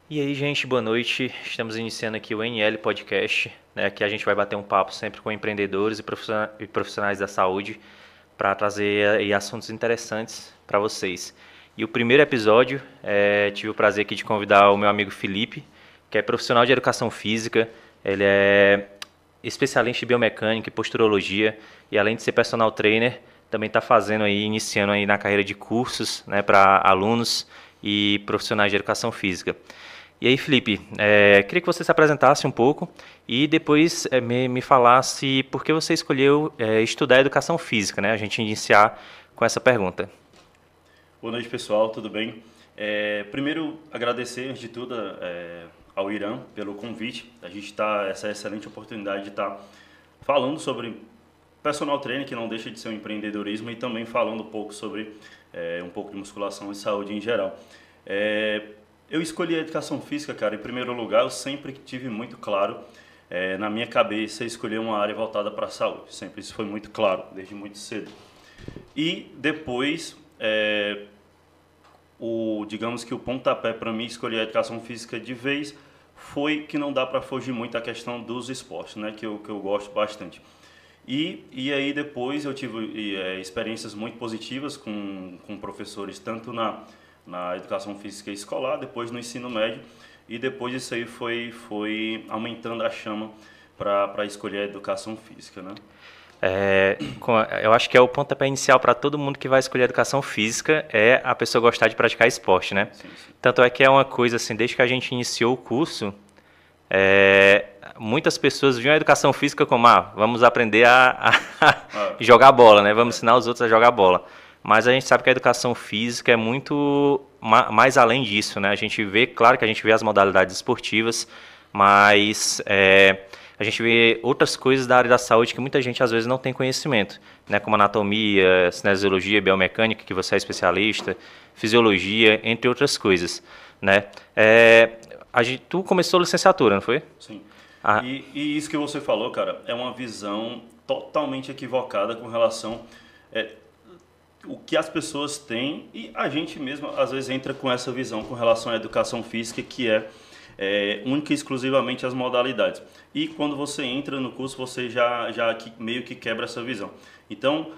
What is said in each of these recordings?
E aí, gente, boa noite. Estamos iniciando aqui o NL Podcast, né? Aqui a gente vai bater um papo sempre com empreendedores e profissionais da saúde para trazer aí assuntos interessantes para vocês. E o primeiro episódio, tive o prazer aqui de convidar o meu amigo Felipe, que é profissional de educação física. Ele é especialista em biomecânica e posturologia e além de ser personal trainer, também está fazendo aí, iniciando aí na carreira de cursos, né, para alunos e profissionais de educação física. E aí, Felipe, queria que você se apresentasse um pouco e depois me falasse por que você escolheu estudar educação física, né? A gente iniciar com essa pergunta. Boa noite, pessoal, tudo bem? Primeiro, agradecer, antes de tudo, ao Irã pelo convite. A gente está, essa excelente oportunidade de estar falando sobre personal training, que não deixa de ser um empreendedorismo, e também falando um pouco sobre um pouco de musculação e saúde em geral. Eu escolhi a educação física, cara, em primeiro lugar, eu sempre tive muito claro na minha cabeça escolher uma área voltada para a saúde. Sempre isso foi muito claro, desde muito cedo. E depois, digamos que o pontapé para mim escolher a educação física de vez foi que não dá para fugir muito da questão dos esportes, né, que eu gosto bastante. E aí depois eu tive experiências muito positivas com professores, tanto na educação física escolar, depois no ensino médio, e depois isso aí foi aumentando a chama para escolher a educação física, né? Eu acho que é o pontapé inicial para todo mundo que vai escolher educação física é a pessoa gostar de praticar esporte, né? Sim, sim. Tanto é que é uma coisa assim, desde que a gente iniciou o curso, é, muitas pessoas viam a educação física como, vamos aprender a Ah, jogar bola, né? Vamos é, ensinar os outros a jogar bola. Mas a gente sabe que a educação física é muito mais além disso, né? A gente vê, claro que a gente vê as modalidades esportivas, mas a gente vê outras coisas da área da saúde que muita gente às vezes não tem conhecimento, né? Como anatomia, cinesiologia, biomecânica, que você é especialista, fisiologia, entre outras coisas, né? Tu começou a licenciatura, não foi? sim. Ah, E isso que você falou, cara, é uma visão totalmente equivocada com relação é, o que as pessoas têm, e a gente mesmo às vezes entra com essa visão com relação à educação física, que é única e exclusivamente as modalidades. E quando você entra no curso, você meio que quebra essa visão. Então,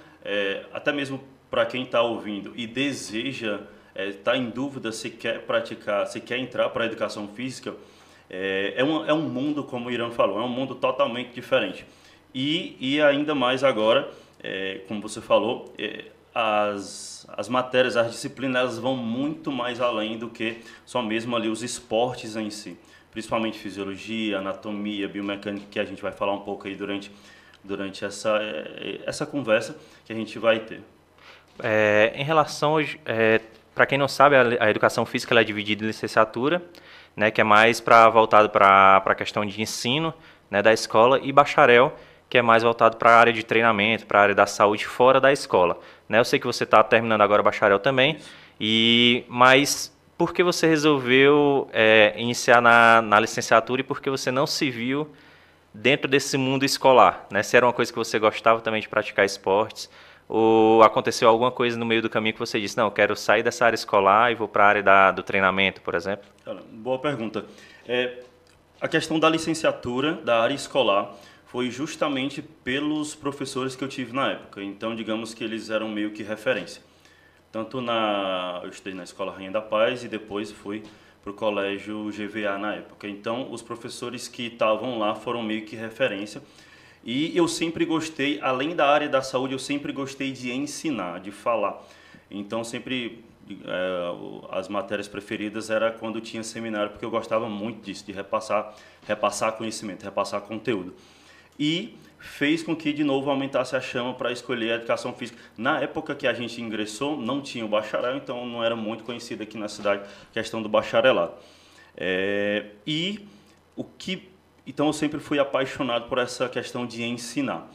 até mesmo para quem está ouvindo e deseja, está em dúvida se quer praticar, se quer entrar para a educação física, é um mundo, como o Irã falou, é um mundo totalmente diferente. E ainda mais agora, como você falou, as matérias, as disciplinas, elas vão muito mais além do que só mesmo ali os esportes em si. Principalmente fisiologia, anatomia, biomecânica, que a gente vai falar um pouco aí durante essa conversa que a gente vai ter. em relação, para quem não sabe, a educação física ela é dividida em licenciatura, né, que é mais voltado para a questão de ensino, né, da escola, e bacharel, que é mais voltado para a área de treinamento, para a área da saúde fora da escola. Né? Eu sei que você está terminando agora bacharel também, Isso. mas por que você resolveu iniciar na licenciatura e por que você não se viu dentro desse mundo escolar, né? Se era uma coisa que você gostava também de praticar esportes, ou aconteceu alguma coisa no meio do caminho que você disse, não, eu quero sair dessa área escolar e vou para a área do treinamento, por exemplo? Cara, boa pergunta. É, a questão da licenciatura, da área escolar, foi justamente pelos professores que eu tive na época. Então, digamos que eles eram meio que referência. Eu estudei na Escola Rainha da Paz e depois fui para o colégio GVA na época. Então, os professores que estavam lá foram meio que referência. E eu sempre gostei, além da área da saúde, eu sempre gostei de ensinar, de falar. Então, sempre as matérias preferidas era quando tinha seminário, porque eu gostava muito disso, de repassar conhecimento, repassar conteúdo. E fez com que de novo aumentasse a chama para escolher a educação física. Na época que a gente ingressou, não tinha o bacharel, então não era muito conhecida aqui na cidade a questão do bacharelado. É, e o que então eu sempre fui apaixonado por essa questão de ensinar.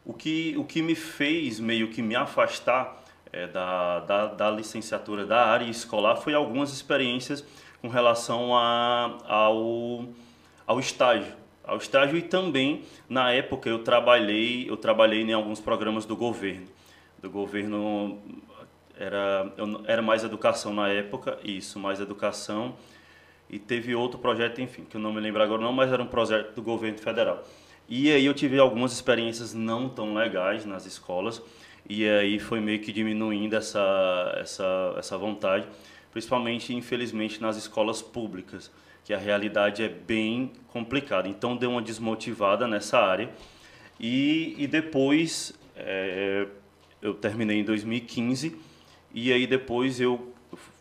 O que me fez meio que me afastar da licenciatura da área escolar foi algumas experiências com relação ao estágio. Ao estágio, e também na época eu trabalhei em alguns programas do governo. Do governo era mais educação na época, isso, mais educação. e teve outro projeto, enfim, que eu não me lembro agora não, mas era um projeto do governo federal. E aí eu tive algumas experiências não tão legais nas escolas, e aí foi meio que diminuindo essa vontade, principalmente, infelizmente, nas escolas públicas, que a realidade é bem complicada. Então deu uma desmotivada nessa área, e depois eu terminei em 2015, e aí depois eu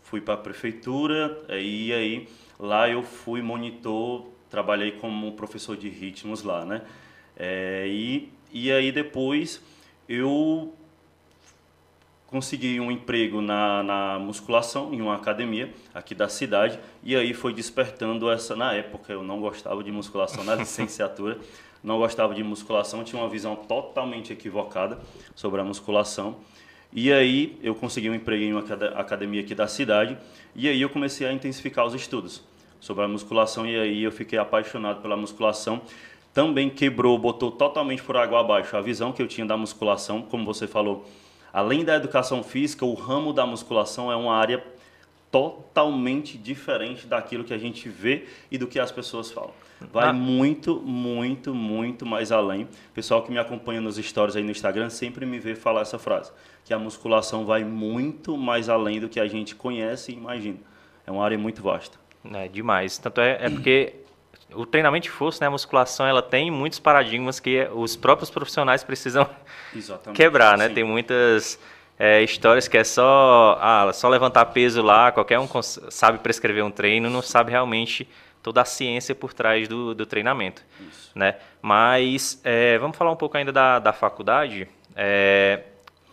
fui para a prefeitura, e aí lá eu fui monitor, trabalhei como professor de ritmos lá, né? E aí depois eu consegui um emprego na musculação, em uma academia aqui da cidade, e aí foi despertando essa, na época eu não gostava de musculação, na licenciatura, não gostava de musculação, tinha uma visão totalmente equivocada sobre a musculação, e aí eu consegui um emprego em uma academia aqui da cidade, e aí eu comecei a intensificar os estudos sobre a musculação, e aí eu fiquei apaixonado pela musculação. Também quebrou, botou totalmente por água abaixo a visão que eu tinha da musculação, como você falou. Além da educação física, o ramo da musculação é uma área totalmente diferente daquilo que a gente vê e do que as pessoas falam. Vai muito, muito, muito mais além. O pessoal que me acompanha nos stories aí no Instagram sempre me vê falar essa frase, que a musculação vai muito mais além do que a gente conhece e imagina. É uma área muito vasta. É demais. Tanto é porque o treinamento de força, né, a musculação, ela tem muitos paradigmas que os próprios profissionais precisam quebrar, né? Sim. Tem muitas histórias que é só levantar peso lá, qualquer um sabe prescrever um treino, não sabe realmente toda a ciência por trás do treinamento. Isso. Né? Mas vamos falar um pouco ainda da faculdade.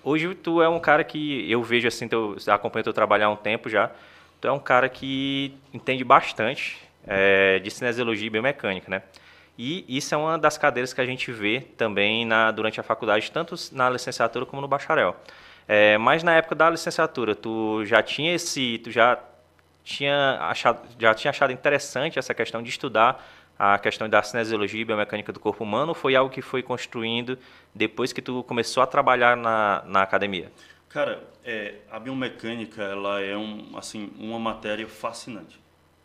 Hoje tu é um cara que eu vejo assim, eu acompanho teu trabalho há um tempo já, tu é um cara que entende bastante de cinesiologia e biomecânica, né? E isso é uma das cadeiras que a gente vê também durante a faculdade, tanto na licenciatura como no bacharel. Mas na época da licenciatura, tu já tinha achado interessante essa questão de estudar a questão da cinesiologia e biomecânica do corpo humano, ou foi algo que foi construindo depois que tu começou a trabalhar na academia? Cara, a biomecânica ela é uma matéria fascinante.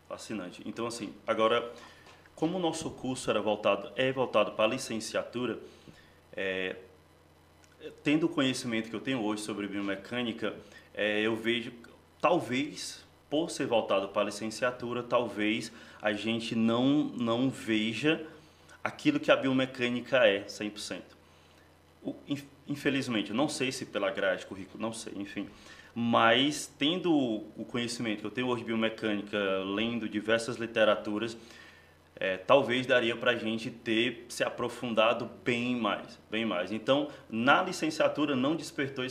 Fascinante. Então, assim, agora, como o nosso curso é voltado para a licenciatura, tendo o conhecimento que eu tenho hoje sobre biomecânica, eu vejo, talvez, por ser voltado para a licenciatura, talvez a gente não veja aquilo que a biomecânica é 100%. Infelizmente, não sei se pela grade de currículo, não sei, enfim. Mas, tendo o conhecimento que eu tenho hoje de biomecânica, lendo diversas literaturas, talvez daria para a gente ter se aprofundado bem mais, bem mais. Então, na licenciatura não despertou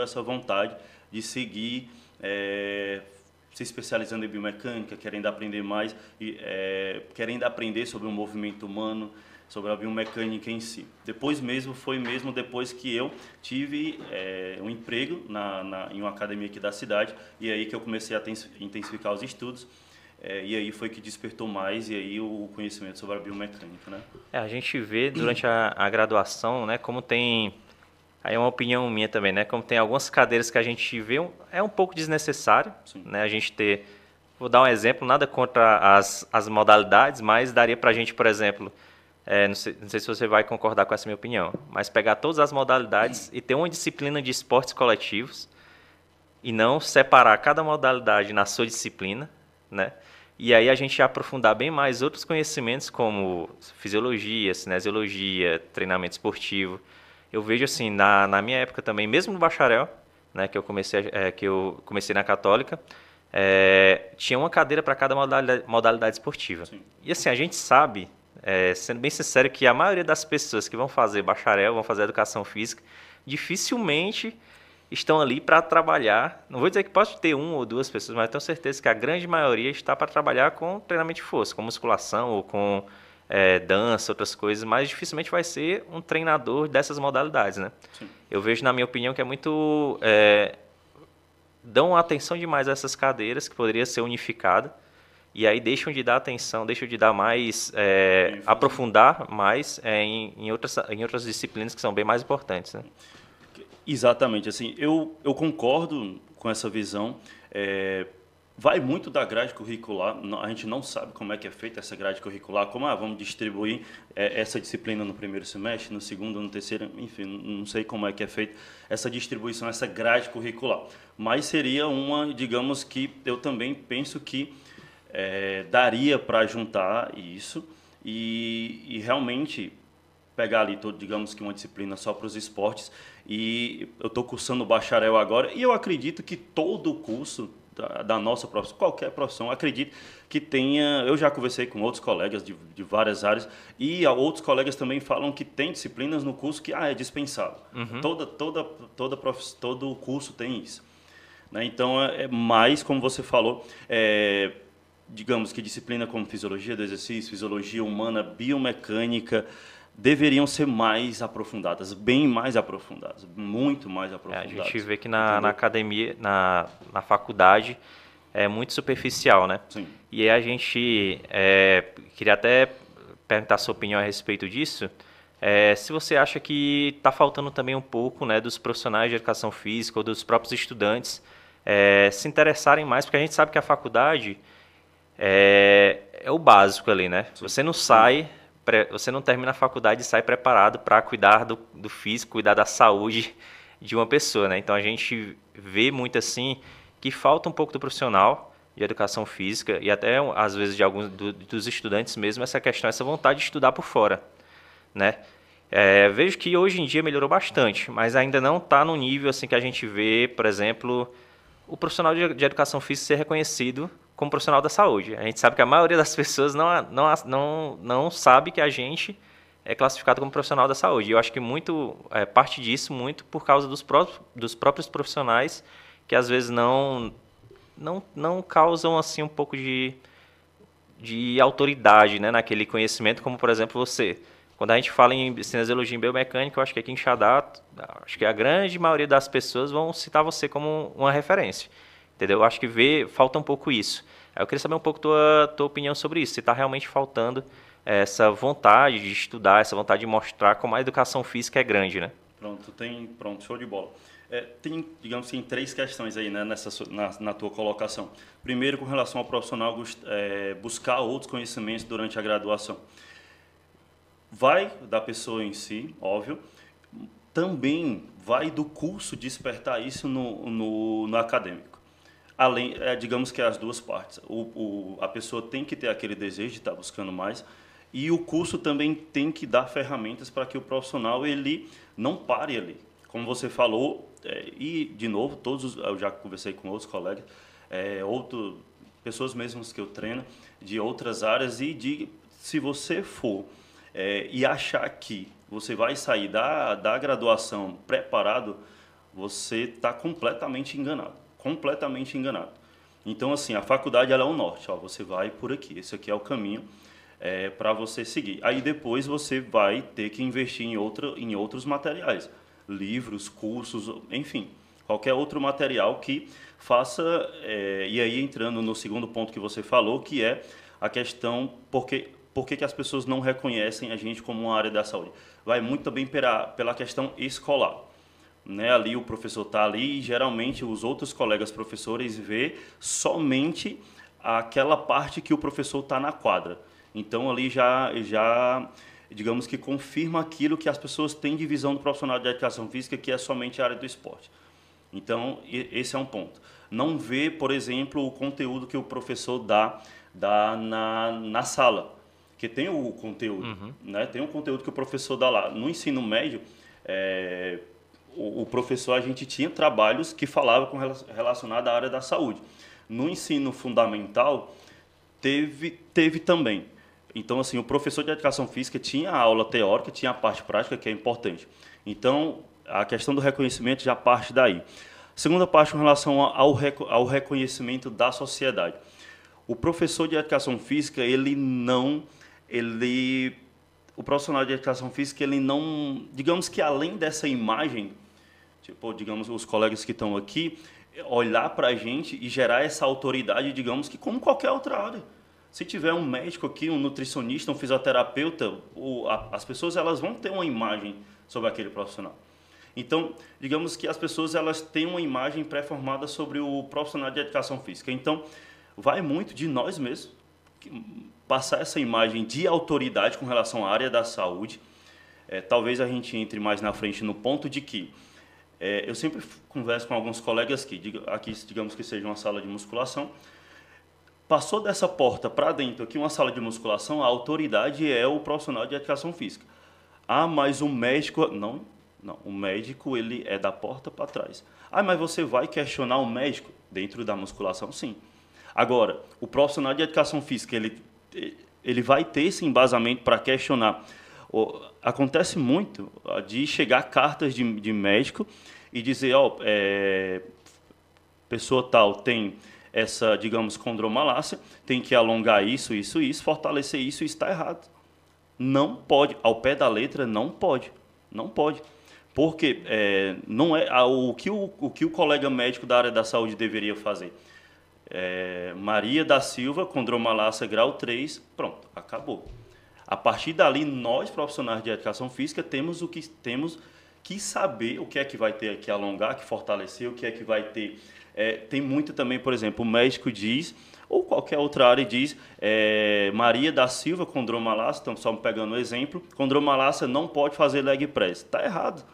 essa vontade de seguir se especializando em biomecânica, querendo aprender mais, querendo aprender sobre o movimento humano, sobre a biomecânica em si. Depois depois que eu tive um emprego em uma academia aqui da cidade, e aí que eu comecei a intensificar os estudos, e aí foi que despertou mais e aí o conhecimento sobre a biomecânica, né? A gente vê durante a graduação, né, como tem, aí é uma opinião minha também, né, como tem algumas cadeiras que a gente vê um pouco desnecessário, né, a gente ter, vou dar um exemplo, nada contra as modalidades, mas daria pra gente, por exemplo, não sei se você vai concordar com essa minha opinião, mas pegar todas as modalidades e ter uma disciplina de esportes coletivos e não separar cada modalidade na sua disciplina, né? E aí a gente aprofundar bem mais outros conhecimentos como fisiologia, cinesiologia, treinamento esportivo. Eu vejo assim, na minha época também, mesmo no bacharel, né, que eu comecei na Católica, tinha uma cadeira para cada modalidade esportiva. Sim. E assim, a gente sabe, sendo bem sincero, que a maioria das pessoas que vão fazer bacharel, vão fazer educação física, dificilmente estão ali para trabalhar, não vou dizer que pode ter uma ou duas pessoas, mas eu tenho certeza que a grande maioria está para trabalhar com treinamento de força, com musculação ou com dança, outras coisas, mas dificilmente vai ser um treinador dessas modalidades, né? Sim. Eu vejo, na minha opinião, que é muito... dão atenção demais a essas cadeiras, que poderia ser unificada, e aí deixam de dar atenção, deixam de dar mais, aprofundar mais em outras disciplinas que são bem mais importantes, né? Exatamente, assim, eu concordo com essa visão. Vai muito da grade curricular, a gente não sabe como é que é feita essa grade curricular, como vamos distribuir essa disciplina no primeiro semestre, no segundo, no terceiro, enfim, não sei como é que é feita essa distribuição, essa grade curricular. Mas seria uma, digamos que eu também penso que daria para juntar isso e realmente pegar ali, digamos que uma disciplina só para os esportes, e eu estou cursando bacharel agora, e eu acredito que todo o curso da nossa profissão, qualquer profissão, acredito que tenha, eu já conversei com outros colegas de várias áreas, e outros colegas também falam que tem disciplinas no curso que é dispensável. Uhum. Todo curso tem isso. Né? Então, mais, como você falou, digamos que disciplina como fisiologia do exercício, fisiologia humana, biomecânica, deveriam ser mais aprofundadas, bem mais aprofundadas, muito mais aprofundadas. A gente vê que na academia, na faculdade, é muito superficial, né? Sim. E aí a gente queria até perguntar a sua opinião a respeito disso. Se você acha que está faltando também um pouco, né, dos profissionais de educação física ou dos próprios estudantes se interessarem mais, porque a gente sabe que a faculdade é o básico ali, né? Sim. Você não sai... Você não termina a faculdade e sai preparado para cuidar do físico, cuidar da saúde de uma pessoa, né? Então a gente vê muito assim que falta um pouco do profissional de educação física e até às vezes de alguns dos estudantes mesmo essa questão, essa vontade de estudar por fora, né? Vejo que hoje em dia melhorou bastante, mas ainda não está no nível assim que a gente vê, por exemplo, o profissional de educação física ser reconhecido como profissional da saúde. A gente sabe que a maioria das pessoas não sabe que a gente é classificado como profissional da saúde. E eu acho que muito parte disso muito por causa dos próprios profissionais que às vezes não causam assim um pouco de autoridade, né, naquele conhecimento, como por exemplo você. Quando a gente fala em cinesiologia e biomecânica, eu acho que aqui em Xadá, acho que a grande maioria das pessoas vão citar você como uma referência. Entendeu? Eu acho que falta um pouco isso. Eu queria saber um pouco tua opinião sobre isso. Se está realmente faltando essa vontade de estudar, essa vontade de mostrar como a educação física é grande, né? Pronto, show de bola. Tem, digamos assim, 3 questões aí, né, na tua colocação. Primeiro, com relação ao profissional buscar outros conhecimentos durante a graduação. Vai da pessoa em si, óbvio. Também vai do curso despertar isso no acadêmico. Além, digamos que as duas partes. A pessoa tem que ter aquele desejo de estar buscando mais e o curso também tem que dar ferramentas para que o profissional ele não pare ali. Como você falou, e de novo, eu já conversei com outros colegas, pessoas mesmas que eu treino de outras áreas se você for e achar que você vai sair da graduação preparado, você está completamente enganado. Completamente enganado. Então, assim, a faculdade ela é o norte. Você vai por aqui. Esse aqui é o caminho para você seguir. Aí depois você vai ter que investir em outros materiais. Livros, cursos, enfim. Qualquer outro material que faça... e aí entrando no segundo ponto que você falou, que é a questão... Por que as pessoas não reconhecem a gente como uma área da saúde? Vai muito também pela questão escolar. Né, ali o professor está ali e geralmente os outros colegas professores vê somente aquela parte que o professor está na quadra. Então ali já digamos que confirma aquilo que as pessoas têm de visão do profissional de educação física, que é somente a área do esporte. Então esse é um ponto. Não vê, por exemplo, o conteúdo que o professor dá na sala, que tem o conteúdo, né? Tem o conteúdo que o professor dá lá. No ensino médio, o professor, a gente tinha trabalhos que falavam relacionado à área da saúde. No ensino fundamental, teve também. Então, assim, o professor de educação física tinha a aula teórica, tinha a parte prática, que é importante. Então, a questão do reconhecimento já parte daí. Segunda parte, com relação ao reconhecimento da sociedade. O professor de educação física, o profissional de educação física, ele não, digamos que além dessa imagem, tipo, digamos, os colegas que estão aqui, olhar para a gente e gerar essa autoridade, digamos que como qualquer outra área. Se tiver um médico aqui, um nutricionista, um fisioterapeuta, as pessoas elas vão ter uma imagem sobre aquele profissional. Então, digamos que as pessoas elas têm uma imagem pré-formada sobre o profissional de educação física. Então, vai muito de nós mesmos passar essa imagem de autoridade com relação à área da saúde. Talvez a gente entre mais na frente no ponto de que eu sempre converso com alguns colegas aqui digamos que seja uma sala de musculação. Passou dessa porta para dentro aqui uma sala de musculação, a autoridade é o profissional de educação física. Ah, mas o médico... Não, o médico ele é da porta para trás. Ah, mas você vai questionar o médico dentro da musculação? Sim. Agora, o profissional de educação física, ele vai ter esse embasamento para questionar. Acontece muito de chegar cartas de médico e dizer, pessoa tal tem essa, digamos, condromalácia, tem que alongar isso, fortalecer isso está errado. Não pode, ao pé da letra, não pode. Não pode. Porque não é o que o colega médico da área da saúde deveria fazer. Maria da Silva, condromalácia grau 3, pronto, acabou. A partir dali, nós, profissionais de educação física, temos que saber o que é que vai ter que alongar, que fortalecer, o que é que vai ter. Tem muito também, por exemplo, o médico diz, ou qualquer outra área diz, Maria da Silva, condromalácia, estamos só pegando um exemplo, condromalácia não pode fazer leg press. Está errado.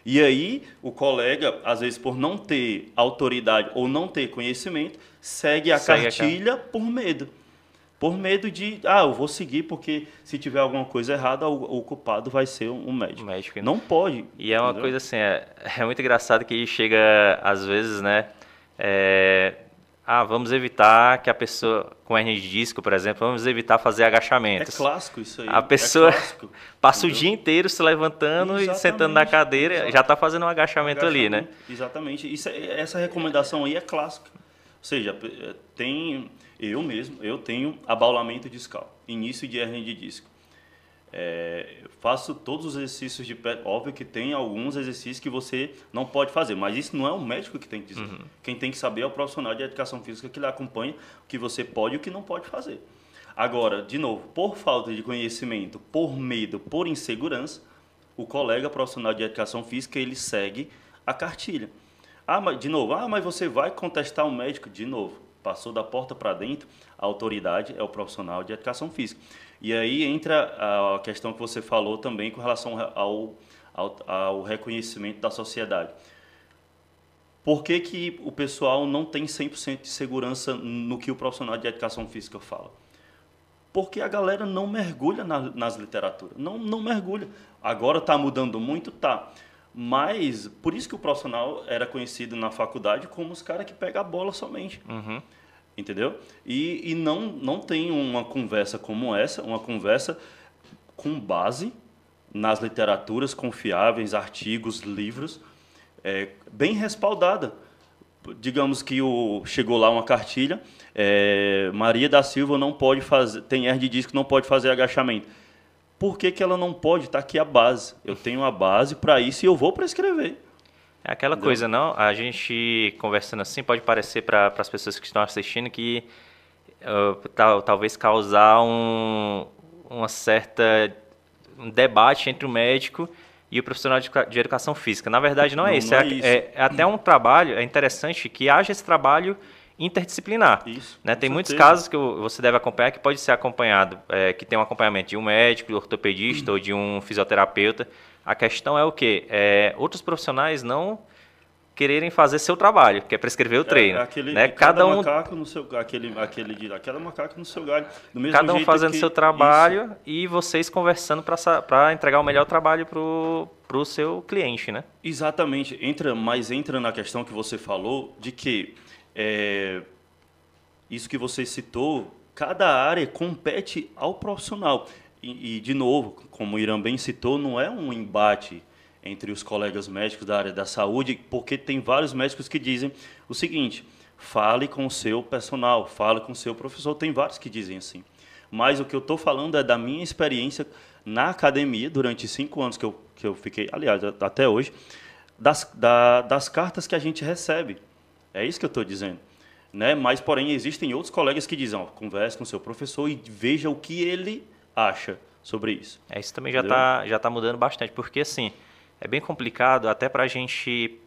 E aí, o colega, às vezes, por não ter autoridade ou não ter conhecimento, segue a cartilha por medo. Por medo de, eu vou seguir porque se tiver alguma coisa errada, o culpado vai ser um médico. Não pode. E é uma coisa assim, é muito engraçado que chega, às vezes, né? Vamos evitar que a pessoa, com hernia de disco, por exemplo, vamos evitar fazer agachamentos. É clássico isso aí. A pessoa passa o dia inteiro se levantando e sentando na cadeira, já está fazendo um agachamento ali, né? Exatamente. Essa recomendação aí é clássica. Ou seja, eu tenho abaulamento discal, início de hernia de disco. Faço todos os exercícios de pé. Óbvio que tem alguns exercícios que você não pode fazer, mas isso não é o médico que tem que dizer. Uhum. Quem tem que saber é o profissional de educação física que lhe acompanha o que você pode e o que não pode fazer. Agora, de novo, por falta de conhecimento, por medo, por insegurança, o colega profissional de educação física ele segue a cartilha. Mas você vai contestar o médico? De novo, passou da porta para dentro, a autoridade é o profissional de educação física. E aí entra a questão que você falou também com relação ao reconhecimento da sociedade. Por que o pessoal não tem 100% de segurança no que o profissional de educação física fala? Porque a galera não mergulha nas literaturas, não mergulha. Agora está mudando muito, tá. Mas por isso que o profissional era conhecido na faculdade como os caras que pegam a bola somente. Uhum. Entendeu? E não tem uma conversa como essa, uma conversa com base nas literaturas confiáveis, artigos, livros, bem respaldada. Digamos que chegou lá uma cartilha, Maria da Silva não pode fazer, tem hernia de disco, não pode fazer agachamento. Por que ela não pode? Está aqui a base. Eu tenho a base para isso e eu vou prescrever. É aquela Entendeu? Coisa, não? A gente conversando assim pode parecer para as pessoas que estão assistindo que talvez causar um debate entre o médico e o profissional de educação física. Na verdade, não é isso. É até um trabalho, é interessante que haja esse trabalho interdisciplinar. Isso, né? Tem muitos casos que você deve acompanhar que pode ser acompanhado, que tem um acompanhamento de um médico, de um ortopedista ou de um fisioterapeuta. A questão é o quê? Outros profissionais não quererem fazer seu trabalho, que é prescrever o treino. Né? Cada macaco no seu aquela macaca no seu galho. Do mesmo cada um jeito fazendo seu trabalho isso. E vocês conversando para entregar o melhor trabalho para o seu cliente, né? Exatamente. Entra na questão que você falou de que isso que você citou, cada área compete ao profissional. E, de novo, como o Irã bem citou, não é um embate entre os colegas médicos da área da saúde, porque tem vários médicos que dizem o seguinte: fale com o seu personal, fale com o seu professor. Tem vários que dizem assim. Mas o que eu estou falando é da minha experiência na academia, durante 5 anos que eu fiquei, aliás, até hoje, das cartas que a gente recebe. É isso que eu estou dizendo. Né? Mas, porém, existem outros colegas que dizem, converse com o seu professor e veja o que ele acha sobre isso. Isso também já tá mudando bastante, porque assim, é bem complicado até para a gente,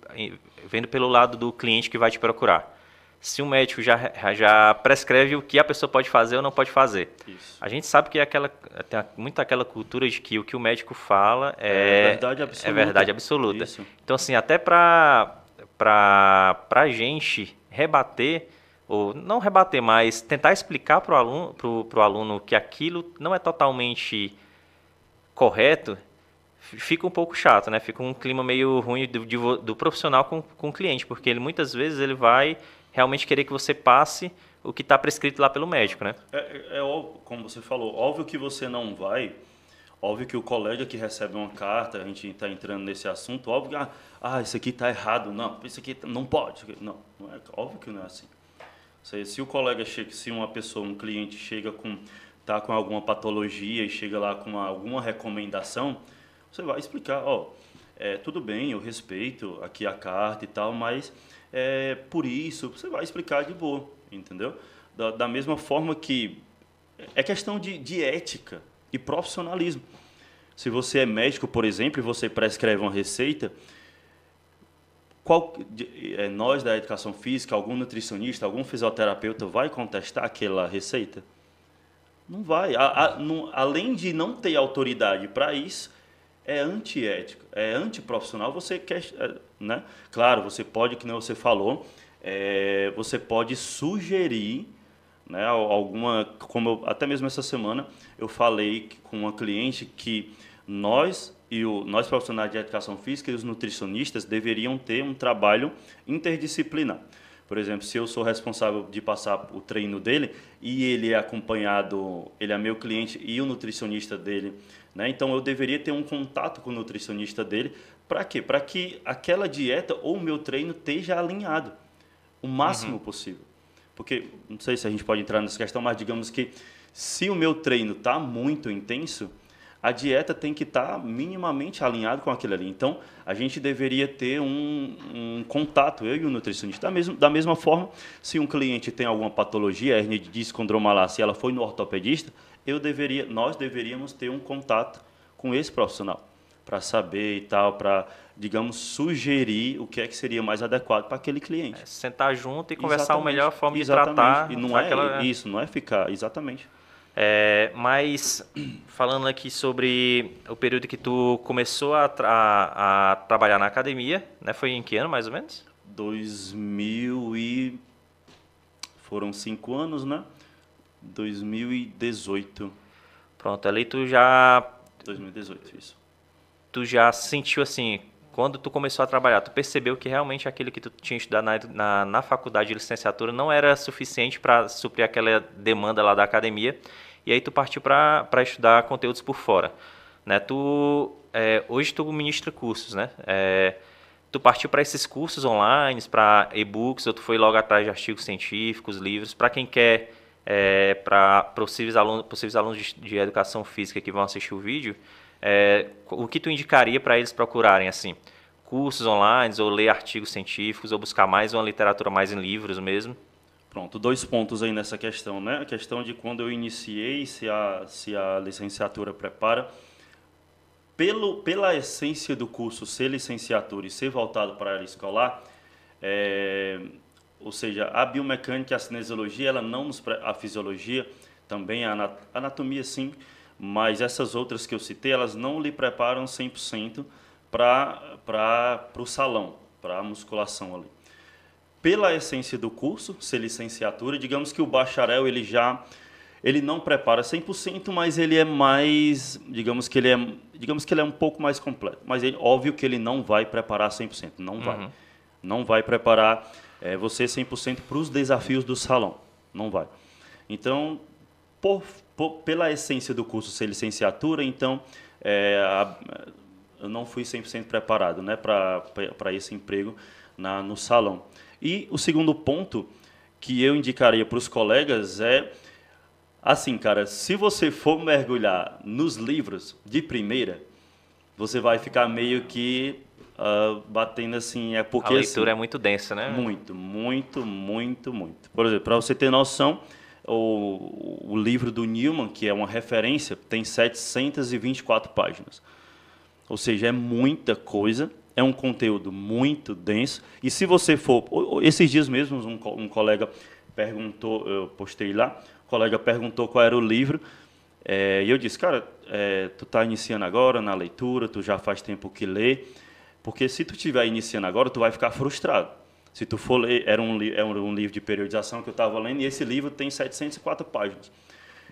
vendo pelo lado do cliente que vai te procurar. Se um médico já prescreve o que a pessoa pode fazer ou não pode fazer. Isso. A gente sabe que tem muito aquela cultura de que o que o médico fala Verdade absoluta. é verdade absoluta. Isso. Então, assim, até para a gente rebater, ou não rebater, mas tentar explicar para o aluno que aquilo não é totalmente correto, fica um pouco chato, né? Fica um clima meio ruim do profissional com o cliente, porque ele muitas vezes ele vai realmente querer que você passe o que está prescrito lá pelo médico, né? É óbvio, como você falou, óbvio que você não vai, óbvio que o colega que recebe uma carta, a gente está entrando nesse assunto, óbvio que, isso aqui está errado, não, isso aqui não pode, não é, óbvio que não é assim. Se o colega chega, se uma pessoa, um cliente chega tá com alguma patologia e chega lá com alguma recomendação, você vai explicar, tudo bem, eu respeito aqui a carta e tal, mas por isso, você vai explicar de boa, entendeu? Da mesma forma que é questão de ética e profissionalismo. Se você é médico, por exemplo, e você prescreve uma receita, nós da educação física, algum nutricionista, algum fisioterapeuta vai contestar aquela receita? Não vai. Além de não ter autoridade para isso, é antiético, é antiprofissional. Você quer, né? Claro, você pode, que nem você falou, você pode sugerir, né, como até mesmo essa semana eu falei com uma cliente que nós profissionais de educação física e os nutricionistas deveriam ter um trabalho interdisciplinar. Por exemplo, se eu sou responsável de passar o treino dele e ele é acompanhado, ele é meu cliente e o nutricionista dele, né? Então eu deveria ter um contato com o nutricionista dele. Para quê? Para que aquela dieta ou o meu treino esteja alinhado o máximo possível. Porque, não sei se a gente pode entrar nessa questão, mas digamos que se o meu treino está muito intenso, a dieta tem que estar minimamente alinhada com aquilo ali. Então, a gente deveria ter um contato, eu e o nutricionista. Da mesma forma, se um cliente tem alguma patologia, hérnia de disco, condromalácia, se ela foi no ortopedista, nós deveríamos ter um contato com esse profissional para saber e tal, para, digamos, sugerir o que é que seria mais adequado para aquele cliente. Sentar junto e conversar a melhor forma de tratar. E não isso, não é ficar, exatamente. Mas falando aqui sobre o período que tu começou a trabalhar na academia, né? Foi em que ano, mais ou menos? 2000 e... Foram 5 anos, né? 2018. Pronto, ali 2018, isso. Tu já sentiu assim, quando tu começou a trabalhar, tu percebeu que realmente aquilo que tu tinha estudado na faculdade de licenciatura não era suficiente para suprir aquela demanda lá da academia, e aí tu partiu para estudar conteúdos por fora, né? Hoje tu ministra cursos, né? Tu partiu para esses cursos online, para e-books, ou tu foi logo atrás de artigos científicos, livros, para quem quer, para possíveis alunos de educação física que vão assistir o vídeo, o que tu indicaria para eles procurarem, assim, cursos online, ou ler artigos científicos, ou buscar mais uma literatura mais em livros mesmo? Pronto, 2 pontos aí nessa questão, né? A questão de quando eu iniciei, se a licenciatura prepara. Pela essência do curso ser licenciatura e ser voltado para a área escolar, ou seja, a biomecânica e a cinesiologia, ela não a fisiologia, também a anatomia sim, mas essas outras que eu citei, elas não lhe preparam 100% para o salão, para a musculação ali. Pela essência do curso, ser licenciatura, digamos que o bacharel ele não prepara 100%, mas ele é mais, digamos que ele é um pouco mais completo. Mas óbvio que ele não vai preparar 100%, não vai. Não vai preparar você 100% para os desafios do salão, não vai. Então, pela essência do curso ser licenciatura, então eu não fui 100% preparado, né, para esse emprego no salão. E o segundo ponto que eu indicaria para os colegas é, assim, cara, se você for mergulhar nos livros de primeira, você vai ficar meio que batendo assim, porque a leitura assim, é muito densa, né? Muito, muito, muito, muito. Por exemplo, para você ter noção, o livro do Newman, que é uma referência, tem 724 páginas. Ou seja, é muita coisa, é um conteúdo muito denso. E se você for... Esses dias mesmo, um colega perguntou, eu postei lá, o colega perguntou qual era o livro, e eu disse, cara, tu está iniciando agora na leitura, tu já faz tempo que lê, porque se tu estiver iniciando agora, tu vai ficar frustrado. Se tu for ler, era um livro de periodização que eu estava lendo, e esse livro tem 704 páginas.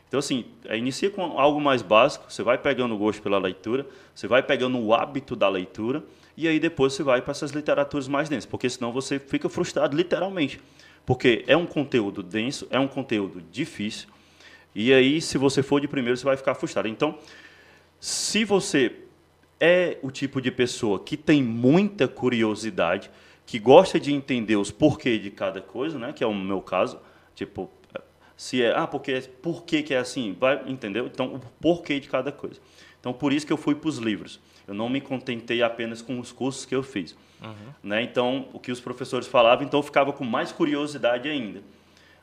Então, assim, inicia com algo mais básico, você vai pegando o gosto pela leitura, você vai pegando o hábito da leitura, e aí depois você vai para essas literaturas mais densas, porque senão você fica frustrado, literalmente. Porque é um conteúdo denso, é um conteúdo difícil, e aí, se você for de primeiro, você vai ficar frustrado. Então, se você é o tipo de pessoa que tem muita curiosidade, que gosta de entender os porquês de cada coisa, né, que é o meu caso, tipo, se é, por que é assim, vai, entendeu? Então, o porquê de cada coisa. Então, por isso que eu fui para os livros. Eu não me contentei apenas com os cursos que eu fiz. Né? Então, o que os professores falavam, então eu ficava com mais curiosidade ainda.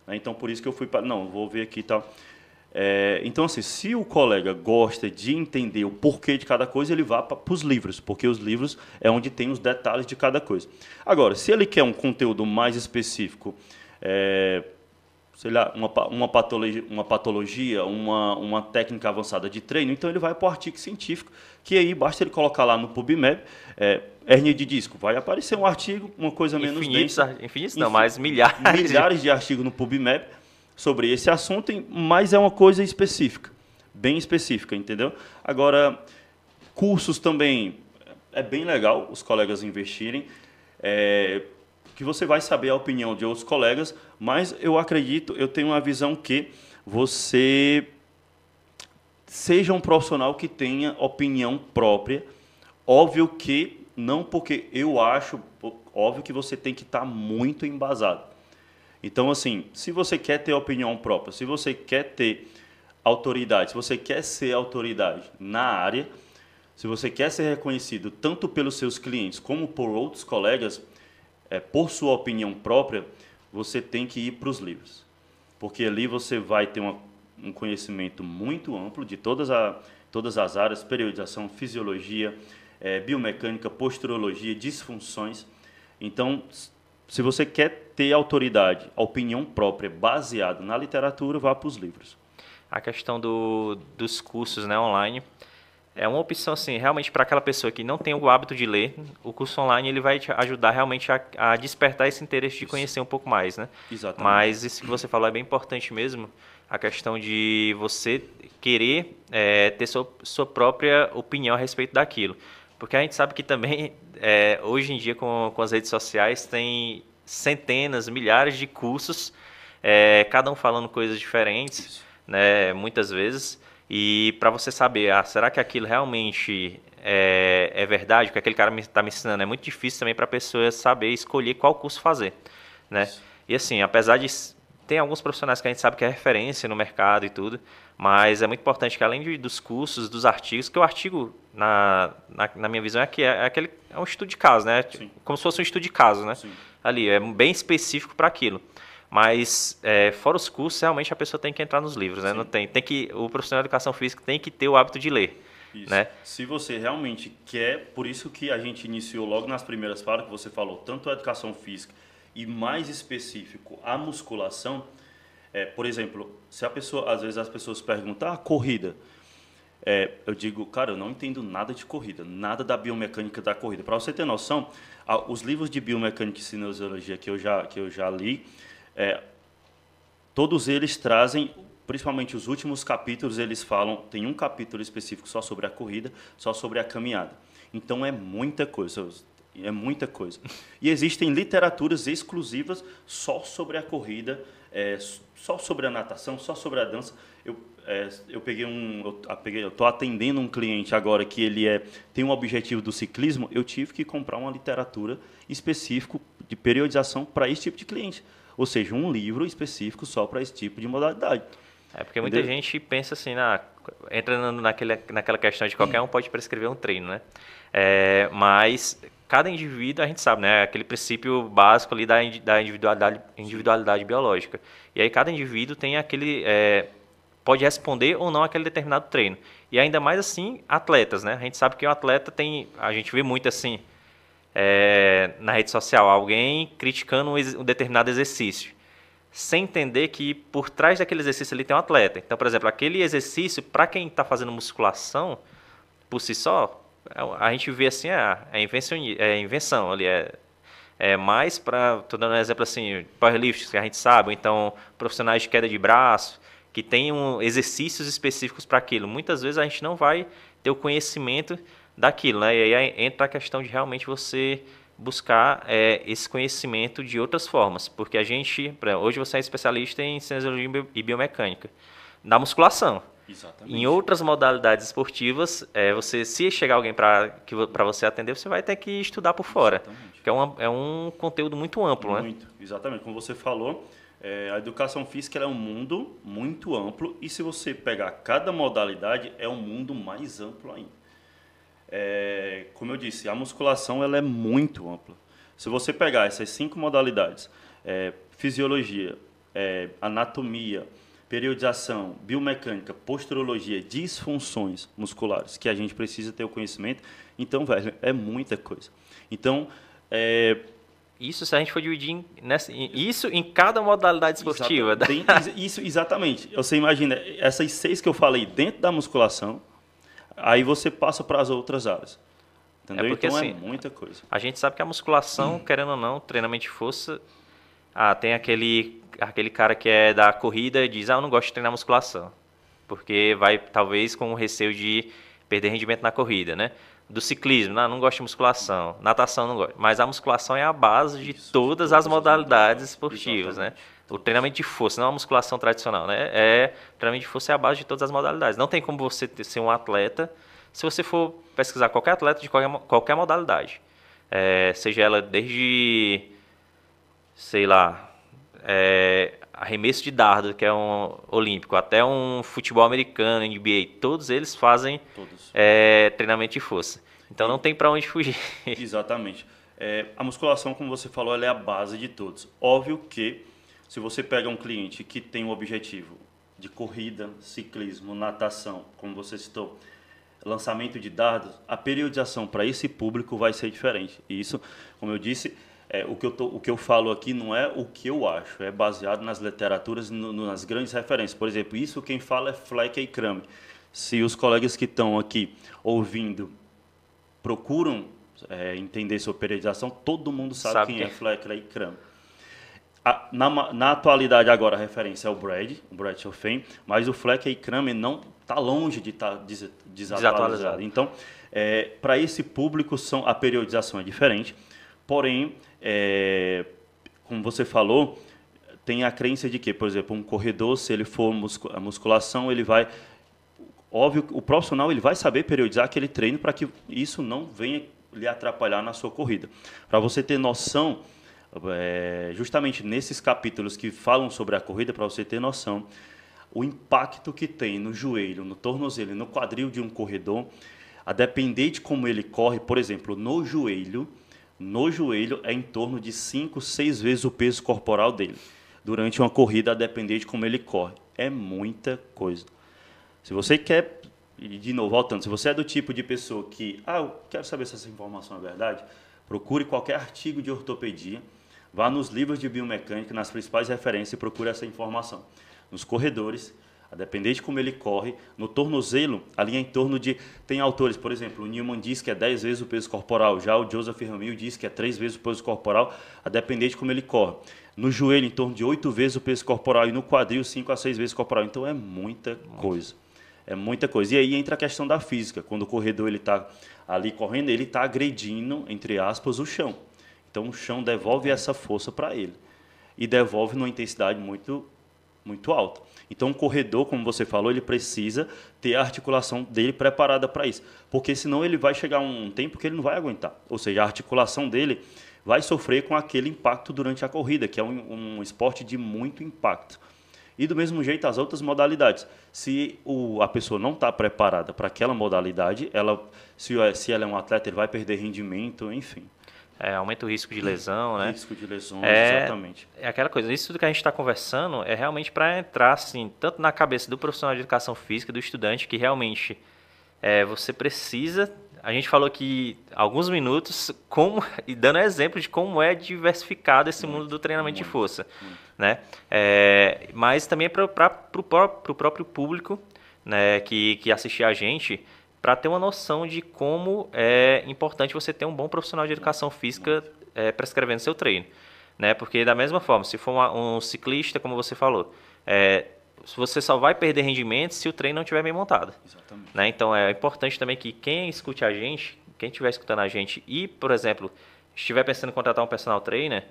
Né? Então, por isso que eu fui para... Não, vou ver aqui e tal. Então, assim, se o colega gosta de entender o porquê de cada coisa, ele vá para os livros, porque os livros é onde tem os detalhes de cada coisa. Agora, se ele quer um conteúdo mais específico, sei lá, uma patologia, uma técnica avançada de treino, então ele vai para o artigo científico, que aí basta ele colocar lá no PubMed, hérnia de disco, vai aparecer um artigo, uma coisa menos densa. Infinitos não, mas milhares. Milhares de artigos no PubMed sobre esse assunto, mas é uma coisa específica, bem específica, entendeu? Agora, cursos também, é bem legal os colegas investirem, que você vai saber a opinião de outros colegas, mas eu acredito, eu tenho uma visão que você seja um profissional que tenha opinião própria. Óbvio que não, porque eu acho, óbvio que você tem que estar muito embasado. Então, assim, se você quer ter opinião própria, se você quer ter autoridade, se você quer ser autoridade na área, se você quer ser reconhecido tanto pelos seus clientes como por outros colegas, por sua opinião própria, você tem que ir para os livros. Porque ali você vai ter um conhecimento muito amplo de todas as áreas, periodização, fisiologia, biomecânica, posturologia, disfunções. Então, se você quer ter autoridade, opinião própria, baseada na literatura, vá para os livros. A questão dos cursos, né, online é uma opção, assim, realmente para aquela pessoa que não tem o hábito de ler. O curso online ele vai te ajudar realmente a despertar esse interesse de conhecer um pouco mais, né? Exatamente. Mas isso que você falou é bem importante mesmo, a questão de você querer ter sua própria opinião a respeito daquilo. Porque a gente sabe que também, hoje em dia, com as redes sociais, tem centenas, milhares de cursos, cada um falando coisas diferentes, né, muitas vezes. E para você saber, será que aquilo realmente é verdade? O que aquele cara está me ensinando é muito difícil também para a pessoa saber escolher qual curso fazer, né? E assim, apesar de... Tem alguns profissionais que a gente sabe que é referência no mercado e tudo, mas é muito importante que além dos cursos, dos artigos, que o artigo, na minha visão, é um estudo de caso, né? Sim. Como se fosse um estudo de caso, né? Sim. Ali, é bem específico para aquilo. Mas, fora os cursos, realmente a pessoa tem que entrar nos livros, né? Não tem que, o profissional de educação física tem que ter o hábito de ler. Isso. Né? Se você realmente quer, por isso que a gente iniciou logo nas primeiras falas, que você falou, tanto a educação física e mais específico a musculação, por exemplo, se a pessoa, às vezes as pessoas perguntam, corrida, eu digo, cara, eu não entendo nada de corrida, nada da biomecânica da corrida. Para você ter noção, os livros de biomecânica e cinesiologia que eu já li, todos eles trazem, principalmente os últimos capítulos, eles falam, tem um capítulo específico só sobre a corrida, só sobre a caminhada. Então é muita coisa, E existem literaturas exclusivas só sobre a corrida, só sobre a natação, só sobre a dança. Eu estou atendendo um cliente agora que ele tem um objetivo do ciclismo, eu tive que comprar uma literatura específica de periodização para esse tipo de cliente. Ou seja, um livro específico só para esse tipo de modalidade. Porque muita gente pensa assim, entra naquela questão de qualquer um pode prescrever um treino, né? Mas cada indivíduo, a gente sabe, né? Aquele princípio básico ali da individualidade biológica. E aí cada indivíduo tem pode responder ou não aquele determinado treino. E ainda mais assim, atletas, né? A gente sabe que o atleta a gente vê muito assim, na rede social, alguém criticando um determinado exercício, sem entender que por trás daquele exercício ali tem um atleta. Então, por exemplo, aquele exercício, para quem está fazendo musculação, por si só, a gente vê assim, invenção ali, mais para, estou dando um exemplo assim, powerlifting, que a gente sabe, ou então profissionais de queda de braço, que tenham exercícios específicos para aquilo. Muitas vezes a gente não vai ter o conhecimento daquilo, né? E aí entra a questão de realmente você buscar esse conhecimento de outras formas, porque hoje você é especialista em cinesiologia e biomecânica, da musculação. Exatamente. Em outras modalidades esportivas, se chegar alguém para você atender, você vai ter que estudar por fora. Exatamente. Que é um conteúdo muito amplo, né? Muito, exatamente. Como você falou, a educação física é um mundo muito amplo e se você pegar cada modalidade, é um mundo mais amplo ainda. Como eu disse, a musculação ela é muito ampla. Se você pegar essas 5 modalidades, fisiologia, anatomia, periodização, biomecânica, posturologia, disfunções musculares, que a gente precisa ter o conhecimento, então, velho, é muita coisa. Então, isso se a gente for dividir isso em cada modalidade esportiva. Isso, exatamente. Você imagina, essas 6 que eu falei dentro da musculação, aí você passa para as outras áreas. Entendeu? Porque, então assim, é muita coisa. A gente sabe que a musculação, querendo ou não, treinamento de força, tem aquele cara que é da corrida e diz, eu não gosto de treinar musculação, porque vai talvez com o receio de perder rendimento na corrida, né? Do ciclismo, não gosto de musculação, natação não gosto, mas a musculação é a base de todas as modalidades esportivas, né? O treinamento de força, não é uma musculação tradicional, né? O treinamento de força é a base de todas as modalidades. Não tem como você ser um atleta, se você for pesquisar qualquer atleta de qualquer modalidade, seja ela desde, sei lá, arremesso de dardo, que é um olímpico, até um futebol americano, NBA, todos eles fazem treinamento de força. Então não tem para onde fugir. Exatamente. A musculação, como você falou, ela é a base de todos. Óbvio que se você pega um cliente que tem um objetivo de corrida, ciclismo, natação, como você citou, lançamento de dardos, a periodização para esse público vai ser diferente. E isso, como eu disse, o que eu falo aqui não é o que eu acho, é baseado nas literaturas, nas grandes referências. Por exemplo, isso quem fala é Fleck e Cram. Se os colegas que estão aqui ouvindo procuram entender sobre periodização, todo mundo sabe quem é Fleck e Cram. Na atualidade agora a referência é o Brad Schoffen, mas o Fleck e Cram não está longe de estar desatualizado. Então, para esse público a periodização é diferente, porém, como você falou, tem a crença de que, por exemplo, um corredor, se ele for a musculação, ele vai... Óbvio, o profissional ele vai saber periodizar aquele treino para que isso não venha lhe atrapalhar na sua corrida. Para você ter noção, justamente nesses capítulos que falam sobre a corrida, para você ter noção, o impacto que tem no joelho, no tornozelo e no quadril de um corredor, a depender de como ele corre, por exemplo, no joelho é em torno de 5, 6 vezes o peso corporal dele. Durante uma corrida, a depender de como ele corre. É muita coisa. Se você quer, e de novo, voltando, se você é do tipo de pessoa que, eu quero saber se essa informação é verdade, procure qualquer artigo de ortopedia, vá nos livros de biomecânica, nas principais referências e procure essa informação. Nos corredores, a depender de como ele corre, no tornozelo, ali é em torno de... Tem autores, por exemplo, o Newman diz que é 10 vezes o peso corporal, já o Joseph Ramil diz que é 3 vezes o peso corporal, a depender de como ele corre. No joelho, em torno de 8 vezes o peso corporal e no quadril, 5 a 6 vezes o corporal. Então, é muita coisa. É muita coisa. E aí entra a questão da física. Quando o corredor está ali correndo, ele está agredindo, entre aspas, o chão. Então, o chão devolve essa força para ele. E devolve numa intensidade muito, muito alta. Então, o corredor, como você falou, ele precisa ter a articulação dele preparada para isso. Porque senão ele vai chegar um tempo que ele não vai aguentar. Ou seja, a articulação dele vai sofrer com aquele impacto durante a corrida, que é um esporte de muito impacto. E do mesmo jeito as outras modalidades. Se a pessoa não está preparada para aquela modalidade, se ela é um atleta, ele vai perder rendimento, enfim. aumenta o risco de lesão, né? Risco de lesões, É, exatamente. é aquela coisa, isso tudo que a gente está conversando é realmente para entrar, assim, tanto na cabeça do profissional de educação física, do estudante, que realmente você precisa. A gente falou aqui alguns minutos como e dando exemplo de como é diversificado esse mundo do treinamento de Muito, força, muito. né? Mas também para o próprio público, né, que assistir a gente, para ter uma noção de como é importante você ter um bom profissional de educação física prescrevendo seu treino, né? Porque da mesma forma, se for um ciclista, como você falou, você só vai perder rendimento se o treino não estiver bem montado. Exatamente. Né? Então é importante também que quem escute a gente, quem estiver escutando a gente e, por exemplo, estiver pensando em contratar um personal trainer,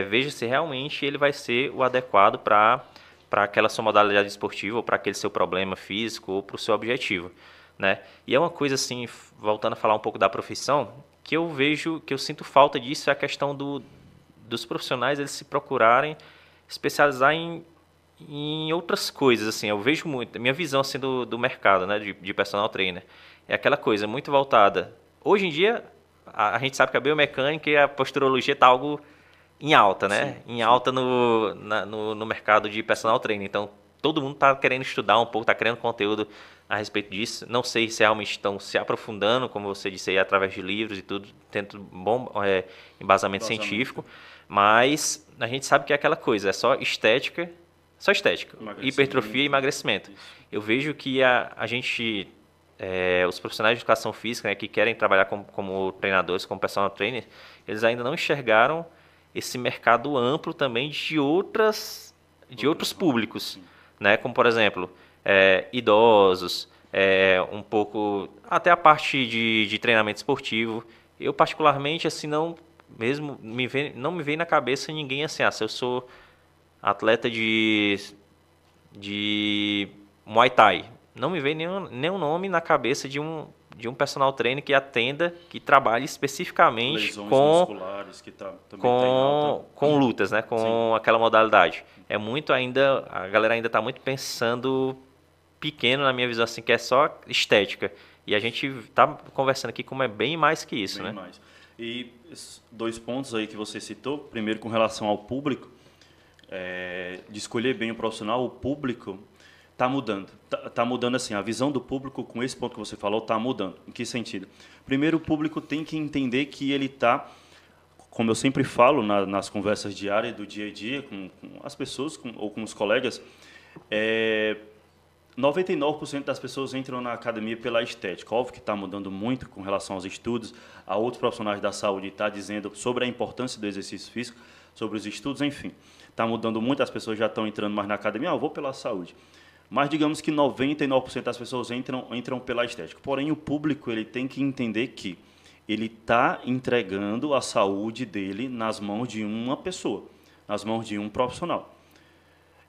veja se realmente ele vai ser o adequado para aquela sua modalidade esportiva, ou para aquele seu problema físico, ou para o seu objetivo. Né? E é uma coisa assim, voltando a falar um pouco da profissão, que eu vejo, que eu sinto falta disso, é a questão dos profissionais eles se procurarem especializar em outras coisas, assim, eu vejo muito, a minha visão assim do mercado, né, de personal trainer, é aquela coisa muito voltada. Hoje em dia, a gente sabe que a biomecânica e a posturologia está algo em alta, né? Sim, Em sim. alta no mercado de personal trainer. Então, todo mundo está querendo estudar um pouco, está criando conteúdo a respeito disso. Não sei se realmente estão se aprofundando, como você disse aí, através de livros e tudo, tendo bom embasamento científico. Mas a gente sabe que é aquela coisa, é só estética, hipertrofia e emagrecimento. Isso. Eu vejo que a gente, os profissionais de educação física, né, que querem trabalhar como treinadores, como personal trainer, eles ainda não enxergaram esse mercado amplo também de outros públicos, né? Como por exemplo, idosos, um pouco até a parte de treinamento esportivo. Eu particularmente assim não mesmo não me vem na cabeça ninguém assim, se eu sou atleta de Muay Thai, não me vem nenhum nome na cabeça de um personal trainer que atenda, que trabalhe especificamente Lesões musculares que também está em alta. com lutas, né? Com Sim. aquela modalidade. É muito ainda, a galera ainda está muito pensando pequeno na minha visão, assim, que é só estética. E a gente está conversando aqui como é bem mais que isso, Bem né? mais. E dois pontos aí que você citou. Primeiro, com relação ao público, de escolher bem o profissional, o público está mudando. Tá mudando assim, a visão do público com esse ponto que você falou está mudando. Em que sentido? Primeiro, o público tem que entender que ele está, como eu sempre falo nas conversas diárias do dia a dia com as pessoas ou com os colegas, 99% das pessoas entram na academia pela estética. Óbvio que está mudando muito com relação aos estudos. Há outros profissionais da saúde está dizendo sobre a importância do exercício físico, sobre os estudos, enfim. Está mudando muito, as pessoas já estão entrando mais na academia, eu vou pela saúde. Mas digamos que 99% das pessoas entram pela estética. Porém, o público ele tem que entender que ele está entregando a saúde dele nas mãos de uma pessoa, nas mãos de um profissional.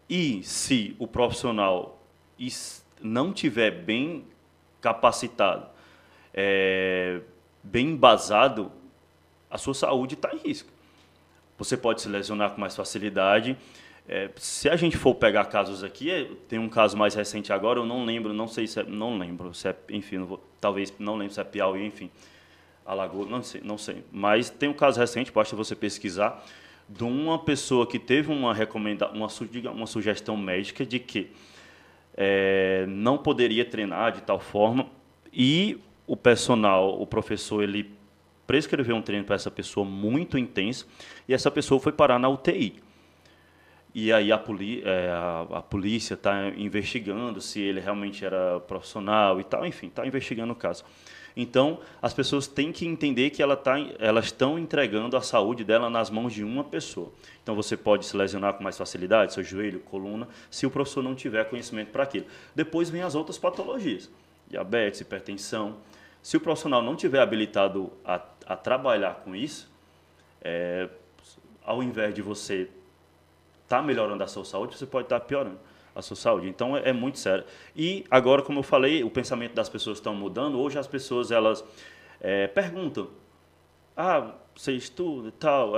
E se o profissional não tiver bem capacitado, bem embasado, a sua saúde está em risco. Você pode se lesionar com mais facilidade. Se a gente for pegar casos aqui, tem um caso mais recente agora, eu não lembro, não sei se não lembro, enfim, talvez não lembro se é Piauí, enfim, Alagoas, não sei. Mas tem um caso recente, basta você pesquisar, de uma pessoa que teve uma sugestão médica de que não poderia treinar de tal forma e o professor, ele prescreveu um treino para essa pessoa muito intenso e essa pessoa foi parar na UTI. E aí a polícia está investigando se ele realmente era profissional e tal, enfim, está investigando o caso. Então, as pessoas têm que entender que elas estão entregando a saúde dela nas mãos de uma pessoa. Então, você pode se lesionar com mais facilidade, seu joelho, coluna, se o professor não tiver conhecimento para aquilo. Depois vem as outras patologias, diabetes, hipertensão. Se o profissional não tiver habilitado a trabalhar com isso, ao invés de você estar melhorando a sua saúde, você pode estar piorando a sua saúde. Então, é muito sério. E agora, como eu falei, o pensamento das pessoas está mudando. Hoje, as pessoas elas perguntam, você estuda e tal,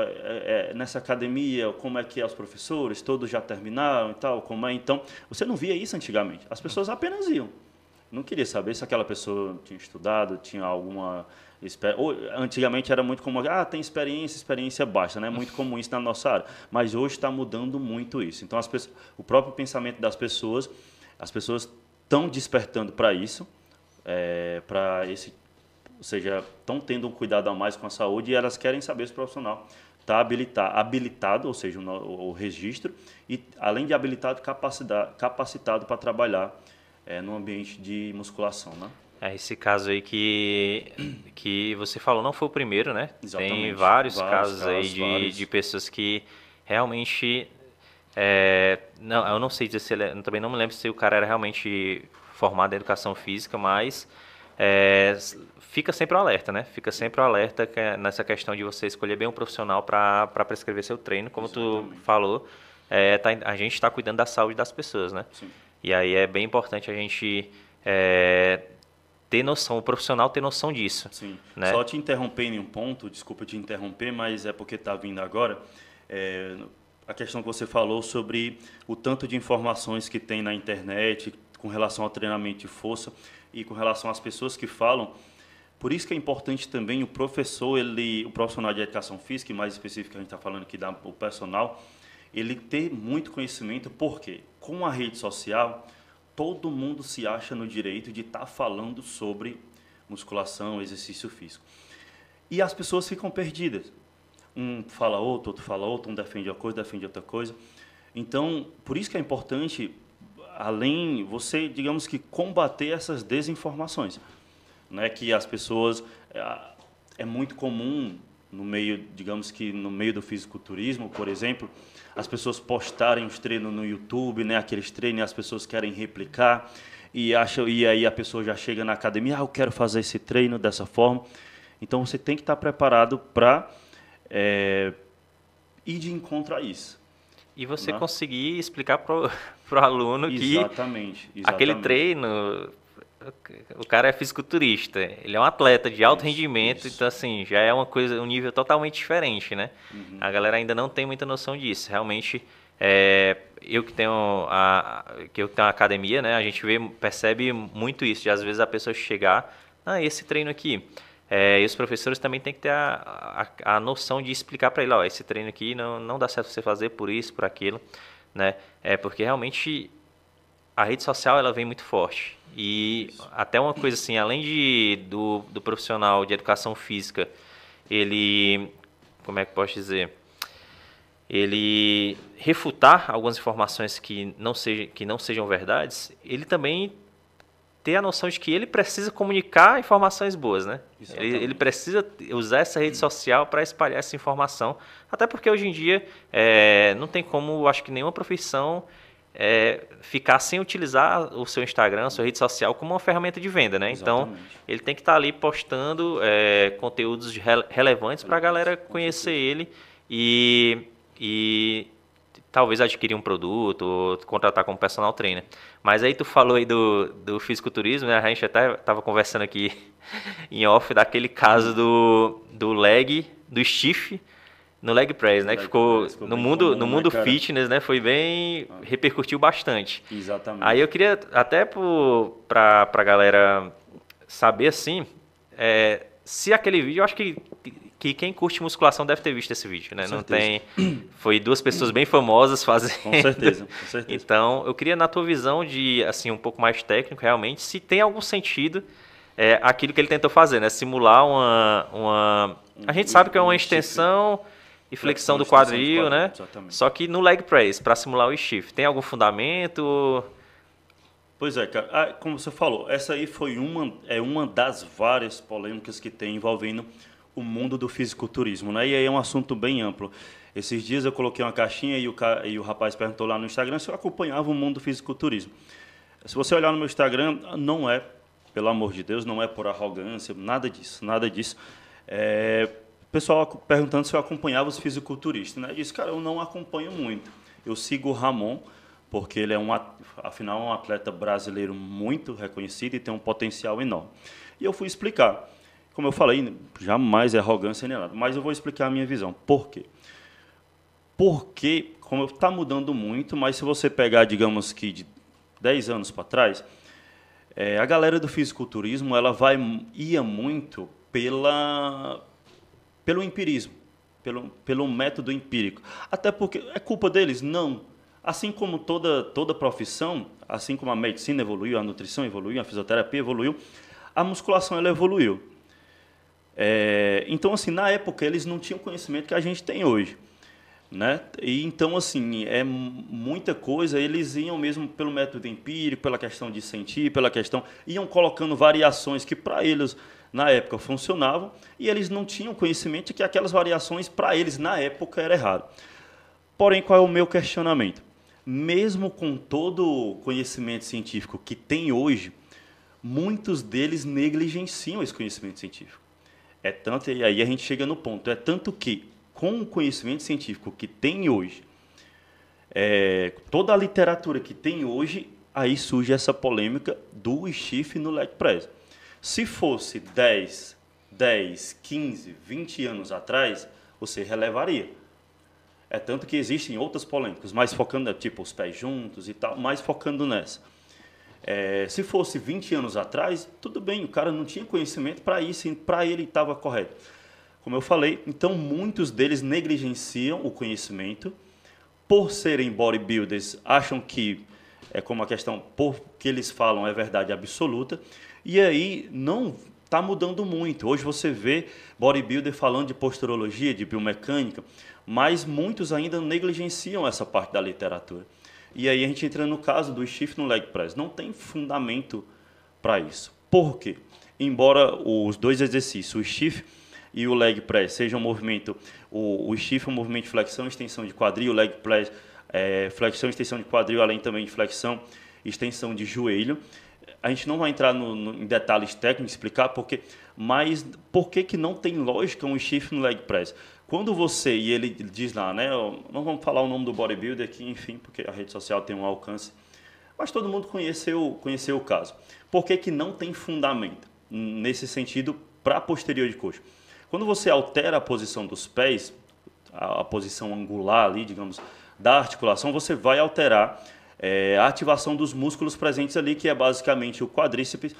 nessa academia, como é que é os professores, todos já terminaram e tal, como é? Então, você não via isso antigamente. As pessoas apenas iam. Não queria saber se aquela pessoa tinha estudado, tinha alguma... Ou, antigamente era muito comum, tem experiência, experiência basta, né? Muito comum isso na nossa área. Mas hoje está mudando muito isso. Então, o próprio pensamento das pessoas, as pessoas estão despertando para isso, ou seja, estão tendo um cuidado a mais com a saúde e elas querem saber se o profissional está habilitado, ou seja, o registro, e além de habilitado, capacitado para trabalhar no ambiente de musculação, né? Esse caso aí que você falou não foi o primeiro, né? Exatamente. Tem vários casos aí de pessoas que realmente... não, eu não sei dizer se ele... Também não me lembro se o cara era realmente formado em educação física, mas fica sempre o alerta, né? Fica sempre o alerta nessa questão de você escolher bem um profissional para prescrever seu treino. Como Exatamente. tu falou, a gente está cuidando da saúde das pessoas, né? Sim. E aí é bem importante a gente... ter noção, o profissional ter noção disso. Sim. Né? Só te interrompendo em um ponto, desculpa te interromper, mas é porque está vindo agora, a questão que você falou sobre o tanto de informações que tem na internet com relação ao treinamento de força e com relação às pessoas que falam. Por isso que é importante também o professor, o profissional de educação física, e mais específico a gente está falando aqui o personal, ele ter muito conhecimento, porque com a rede social... todo mundo se acha no direito de estar falando sobre musculação, exercício físico. E as pessoas ficam perdidas. Um fala outro fala outro, um defende uma coisa, defende outra coisa. Então, por isso que é importante, além, você, digamos que, combater essas desinformações. Né? Que as pessoas... É muito comum no meio, digamos que no meio do fisiculturismo, por exemplo, as pessoas postarem os treinos no YouTube, né, aqueles treinos, as pessoas querem replicar e aí a pessoa já chega na academia, eu quero fazer esse treino dessa forma. Então você tem que estar preparado para ir de encontro a isso. E você conseguir explicar pro aluno exatamente. Que aquele treino, o cara é fisiculturista, ele é um atleta de alto rendimento, então assim, já é um nível totalmente diferente, né? Uhum. A galera ainda não tem muita noção disso. Realmente, eu que tenho uma academia, né? A gente percebe muito isso, de às vezes a pessoa chegar, esse treino aqui. E os professores também têm que ter a noção de explicar para ele, esse treino aqui não dá certo você fazer por isso, por aquilo, né? Porque realmente a rede social ela vem muito forte. E até uma coisa assim, além do profissional de educação física, ele, como é que posso dizer, ele refutar algumas informações que não sejam verdades, ele também ter a noção de que ele precisa comunicar informações boas, né? Ele precisa usar essa rede social para espalhar essa informação, até porque hoje em dia não tem como, acho que nenhuma profissão ficar sem utilizar o seu Instagram, a sua rede social como uma ferramenta de venda, né? Então, ele tem que estar ali postando conteúdos relevantes para a galera conhecer ele e talvez adquirir um produto ou contratar como personal trainer. Mas aí tu falou aí do fisiculturismo, né? A gente até estava conversando aqui em off daquele caso do leg, do stiff, no leg press, né? Que ficou no mundo fitness, né? Foi bem... repercutiu bastante. Exatamente. Aí eu queria até para a galera saber, assim, se aquele vídeo... Eu acho que quem curte musculação deve ter visto esse vídeo, né? Com não certeza. Foi duas pessoas bem famosas fazendo. Com certeza. Então, eu queria, na tua visão de, assim, um pouco mais técnico, realmente, se tem algum sentido aquilo que ele tentou fazer, né? Simular a gente sabe que é uma extensão e flexão do quadril, né? Exatamente. Só que no leg press, para simular o stiff, tem algum fundamento? Pois é, cara. Como você falou, essa aí foi uma das várias polêmicas que tem envolvendo o mundo do fisiculturismo, né? E aí é um assunto bem amplo. Esses dias eu coloquei uma caixinha e o rapaz perguntou lá no Instagram se eu acompanhava o mundo do fisiculturismo. Se você olhar no meu Instagram, não é, pelo amor de Deus, não é por arrogância, nada disso, nada disso. O pessoal perguntando se eu acompanhava os fisiculturistas, né? Eu disse, cara, eu não acompanho muito. Eu sigo o Ramon, porque ele afinal, um atleta brasileiro muito reconhecido e tem um potencial enorme. E eu fui explicar. Como eu falei, jamais é arrogância nem nada, mas eu vou explicar a minha visão. Por quê? Porque, como está mudando muito, mas se você pegar, digamos que de 10 anos para trás, A galera do fisiculturismo, ela ia muito pelo empirismo, pelo método empírico. Até porque é culpa deles? Não. Assim como toda profissão, assim como a medicina evoluiu, a nutrição evoluiu, a fisioterapia evoluiu, a musculação ela evoluiu. Então, assim, na época eles não tinham o conhecimento que a gente tem hoje, né? E então, assim, muita coisa, eles iam mesmo pelo método empírico, pela questão de sentir, iam colocando variações que para eles na época funcionavam, e eles não tinham conhecimento de que aquelas variações para eles na época era errado. Porém, qual é o meu questionamento? Mesmo com todo o conhecimento científico que tem hoje, muitos deles negligenciam esse conhecimento científico. E aí a gente chega no ponto, tanto que, com o conhecimento científico que tem hoje, toda a literatura que tem hoje, aí surge essa polêmica do stiff no leg press. Se fosse 10, 15, 20 anos atrás, você relevaria. Tanto que existem outras polêmicas, mais focando, tipo, os pés juntos e tal, mais focando nessa. Se fosse 20 anos atrás, tudo bem, o cara não tinha conhecimento para isso, para ele estava correto. Como eu falei, então muitos deles negligenciam o conhecimento, por serem bodybuilders, acham que como a questão, porque eles falam é verdade absoluta, e aí não está mudando muito. Hoje você vê bodybuilder falando de posturologia, de biomecânica, mas muitos ainda negligenciam essa parte da literatura. E aí a gente entra no caso do stiff no leg press. Não tem fundamento para isso. Por quê? Embora os dois exercícios, o stiff e o leg press, sejam um movimento, o stiff é um movimento de flexão e extensão de quadril, o leg press flexão e extensão de quadril, além também de flexão e extensão de joelho. A gente não vai entrar em detalhes técnicos, explicar mas por que não tem lógica um stiff no leg press? Quando e ele diz lá, né, não vamos falar o nome do bodybuilder aqui, enfim, porque a rede social tem um alcance, mas todo mundo conheceu o caso. Por que não tem fundamento nesse sentido para posterior de coxa? Quando você altera a posição dos pés, a posição angular ali, digamos, da articulação, você vai alterar a ativação dos músculos presentes ali, que é basicamente o quadríceps.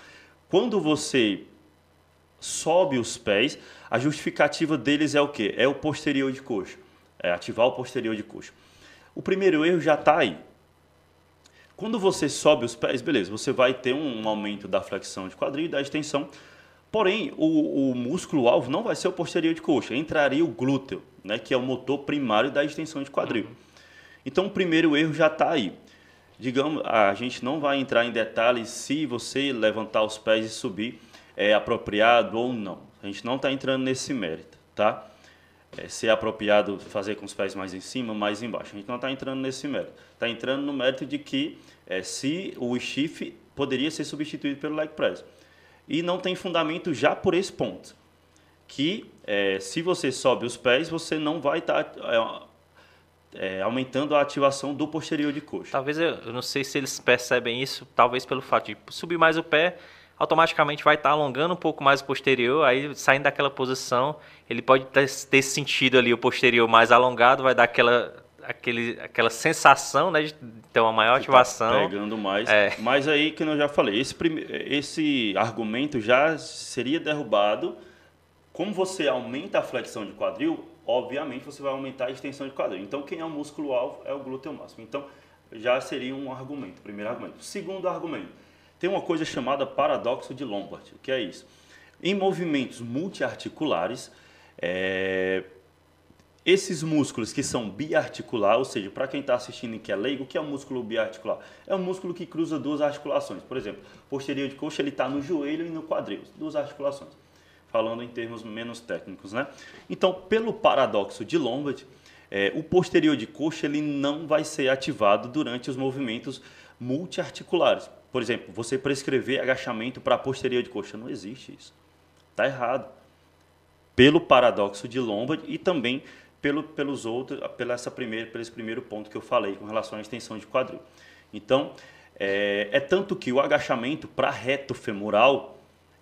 Quando você sobe os pés, a justificativa deles é o quê? É o posterior de coxa, ativar o posterior de coxa. O primeiro erro já está aí. Quando você sobe os pés, beleza, você vai ter um aumento da flexão de quadril e da extensão, porém o músculo-alvo não vai ser o posterior de coxa, entraria o glúteo, né, que é o motor primário da extensão de quadril. Então o primeiro erro já está aí. Digamos, a gente não vai entrar em detalhes se você levantar os pés e subir é apropriado ou não. A gente não está entrando nesse mérito, tá? Se é apropriado fazer com os pés mais em cima, mais embaixo. A gente não está entrando nesse mérito. Está entrando no mérito de que se o stiff poderia ser substituído pelo leg press. E não tem fundamento já por esse ponto. Que se você sobe os pés, você não vai estar aumentando a ativação do posterior de coxa. Talvez, eu não sei se eles percebem isso, talvez pelo fato de subir mais o pé, automaticamente vai estar alongando um pouco mais o posterior, aí saindo daquela posição, ele pode ter sentido ali o posterior mais alongado, vai dar aquela sensação, né, de ter uma maior ativação. Tá pegando mais, mas aí que eu já falei, esse argumento já seria derrubado. Como você aumenta a flexão de quadril, obviamente você vai aumentar a extensão de quadril. Então quem é o músculo-alvo é o glúteo máximo. Então já seria um argumento, primeiro argumento. Segundo argumento, tem uma coisa chamada paradoxo de Lombard. O que é isso? Em movimentos multiarticulares, esses músculos que são biarticular, ou seja, para quem está assistindo e que é leigo, o que é um músculo biarticular? É um músculo que cruza duas articulações. Por exemplo, o posterior de coxa ele está no joelho e no quadril, duas articulações. Falando em termos menos técnicos, né? Então, pelo paradoxo de Lombard, o posterior de coxa ele não vai ser ativado durante os movimentos multiarticulares. Por exemplo, você prescrever agachamento para posterior de coxa, não existe isso. Está errado. Pelo paradoxo de Lombard e também pelo esse primeiro ponto que eu falei com relação à extensão de quadril. Então, tanto que o agachamento para reto femoral,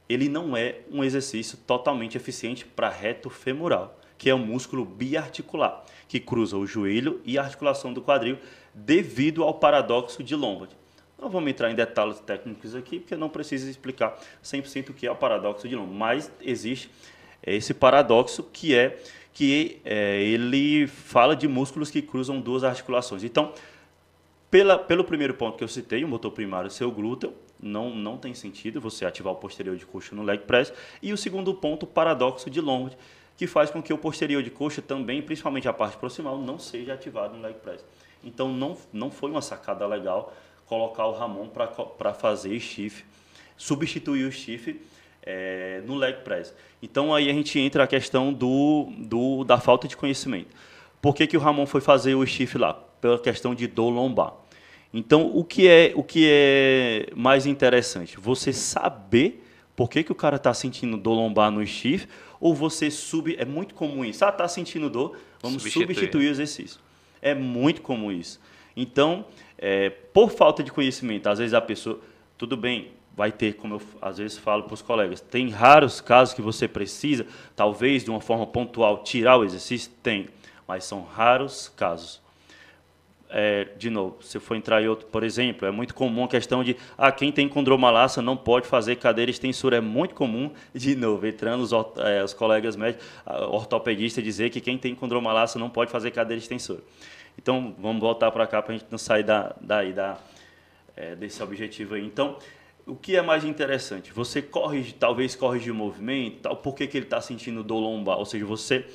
ele não é um exercício totalmente eficiente para reto femoral, que é um músculo biarticular, que cruza o joelho e a articulação do quadril devido ao paradoxo de Lombard. Não vamos entrar em detalhes técnicos aqui, porque não precisa explicar 100% o que é o paradoxo de Lombo, mas existe esse paradoxo que ele fala de músculos que cruzam duas articulações. Então, pelo primeiro ponto que eu citei, o motor primário, seu glúteo, não tem sentido você ativar o posterior de coxa no leg press. E o segundo ponto, o paradoxo de Lombo, que faz com que o posterior de coxa também, principalmente a parte proximal, não seja ativado no leg press. Então, não foi uma sacada legal colocar o Ramon para fazer stiff, substituir o stiff no leg press. Então, aí a gente entra a questão da falta de conhecimento. Por que o Ramon foi fazer o stiff lá? Pela questão de dor lombar. Então, o que é mais interessante? Você saber por que o cara está sentindo dor lombar no stiff, ou você é muito comum isso. Está sentindo dor, vamos substituir o exercício. É muito comum isso. Então, por falta de conhecimento, às vezes a pessoa, tudo bem, vai ter, como eu às vezes falo para os colegas, tem raros casos que você precisa, talvez de uma forma pontual, tirar o exercício? Tem, mas são raros casos. De novo, se for entrar em outro, por exemplo, é muito comum a questão de quem tem condromalácia não pode fazer cadeira extensora. É muito comum, de novo, entrando os colegas médicos, ortopedistas, dizer que quem tem condromalácia não pode fazer cadeira extensora. Então, vamos voltar para cá para a gente não sair desse objetivo aí. Então, o que é mais interessante? Você talvez corrigir o movimento, por que ele está sentindo dor lombar? Ou seja, você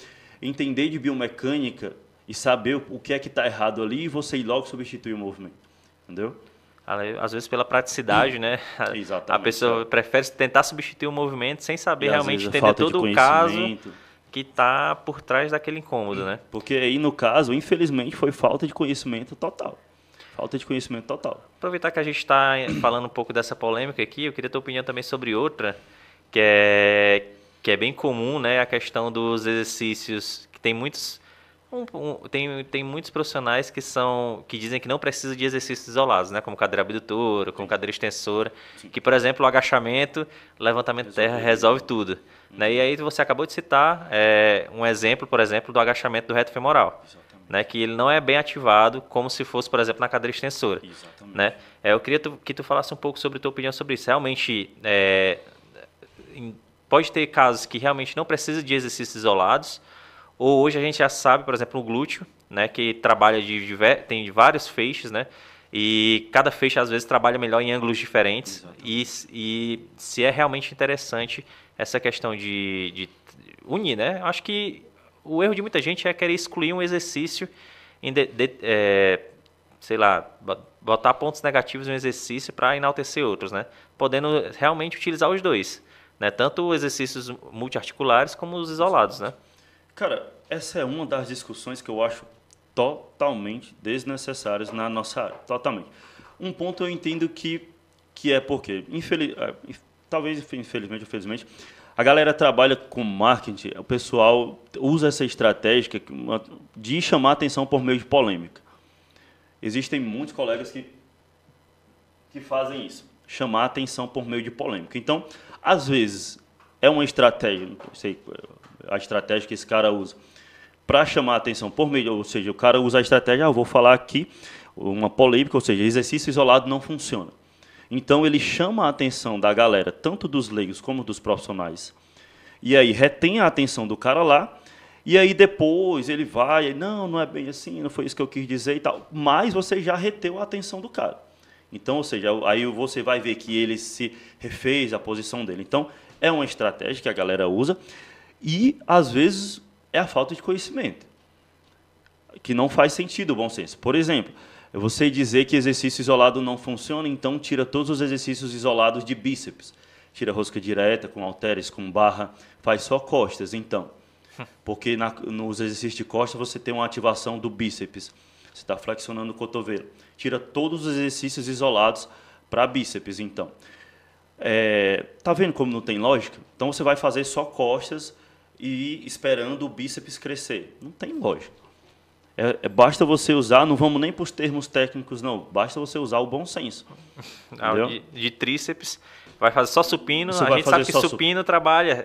entender de biomecânica e saber o que é que está errado ali e você ir logo substituir o movimento, entendeu? Às vezes pela praticidade, né? Exatamente. A pessoa prefere tentar substituir o movimento sem saber realmente entender todo o caso que está por trás daquele incômodo, né? Porque aí, no caso, infelizmente, foi falta de conhecimento total. Falta de conhecimento total. Aproveitar que a gente está falando um pouco dessa polêmica aqui, eu queria ter opinião também sobre outra, que é bem comum, né? A questão dos exercícios, que tem muitos... Tem muitos profissionais que dizem que não precisa de exercícios isolados, né? Como cadeira abdutora, como cadeira extensora, que, por exemplo, o agachamento, levantamento de terra resolve tudo. Né? E aí você acabou de citar um exemplo, por exemplo, do agachamento do reto femoral, né? Que ele não é bem ativado como se fosse, por exemplo, na cadeira extensora. Né? Eu queria que tu falasse um pouco sobre a tua opinião sobre isso. Realmente, pode ter casos que realmente não precisa de exercícios isolados, ou hoje a gente já sabe, por exemplo, o glúteo, né, que trabalha tem vários feixes, né, e cada feixe às vezes trabalha melhor em ângulos diferentes, e se é realmente interessante essa questão de unir, né? Acho que o erro de muita gente é querer excluir um exercício, sei lá, botar pontos negativos em um exercício para enaltecer outros, né? Podendo realmente utilizar os dois, né? Tanto exercícios multiarticulares como os isolados, né? Cara, essa é uma das discussões que eu acho totalmente desnecessárias na nossa área. Totalmente. Um ponto eu entendo que é porque, talvez infelizmente ou felizmente, a galera trabalha com marketing, o pessoal usa essa estratégia de chamar atenção por meio de polêmica. Existem muitos colegas que fazem isso, chamar atenção por meio de polêmica. Então, às vezes, é uma estratégia, não sei a estratégia que esse cara usa, para chamar a atenção por meio, ou seja, o cara usa a estratégia, eu vou falar aqui uma polêmica, ou seja, exercício isolado não funciona. Então ele chama a atenção da galera, tanto dos leigos como dos profissionais, e aí retém a atenção do cara lá, e aí depois ele vai, não é bem assim, não foi isso que eu quis dizer e tal, mas você já reteu a atenção do cara. Então, ou seja, aí você vai ver que ele se refez a posição dele. Então, é uma estratégia que a galera usa, e, às vezes, é a falta de conhecimento, que não faz sentido o bom senso. Por exemplo, você dizer que exercício isolado não funciona, então tira todos os exercícios isolados de bíceps. Tira rosca direta, com halteres, com barra, faz só costas, então. Porque nos exercícios de costas você tem uma ativação do bíceps. Você está flexionando o cotovelo. Tira todos os exercícios isolados para bíceps, então. Tá vendo como não tem lógica? Então você vai fazer só costas e esperando o bíceps crescer. Não tem lógica. Basta você usar, não vamos nem para os termos técnicos, não. Basta você usar o bom senso. De tríceps, vai fazer só supino. Você a gente sabe que supino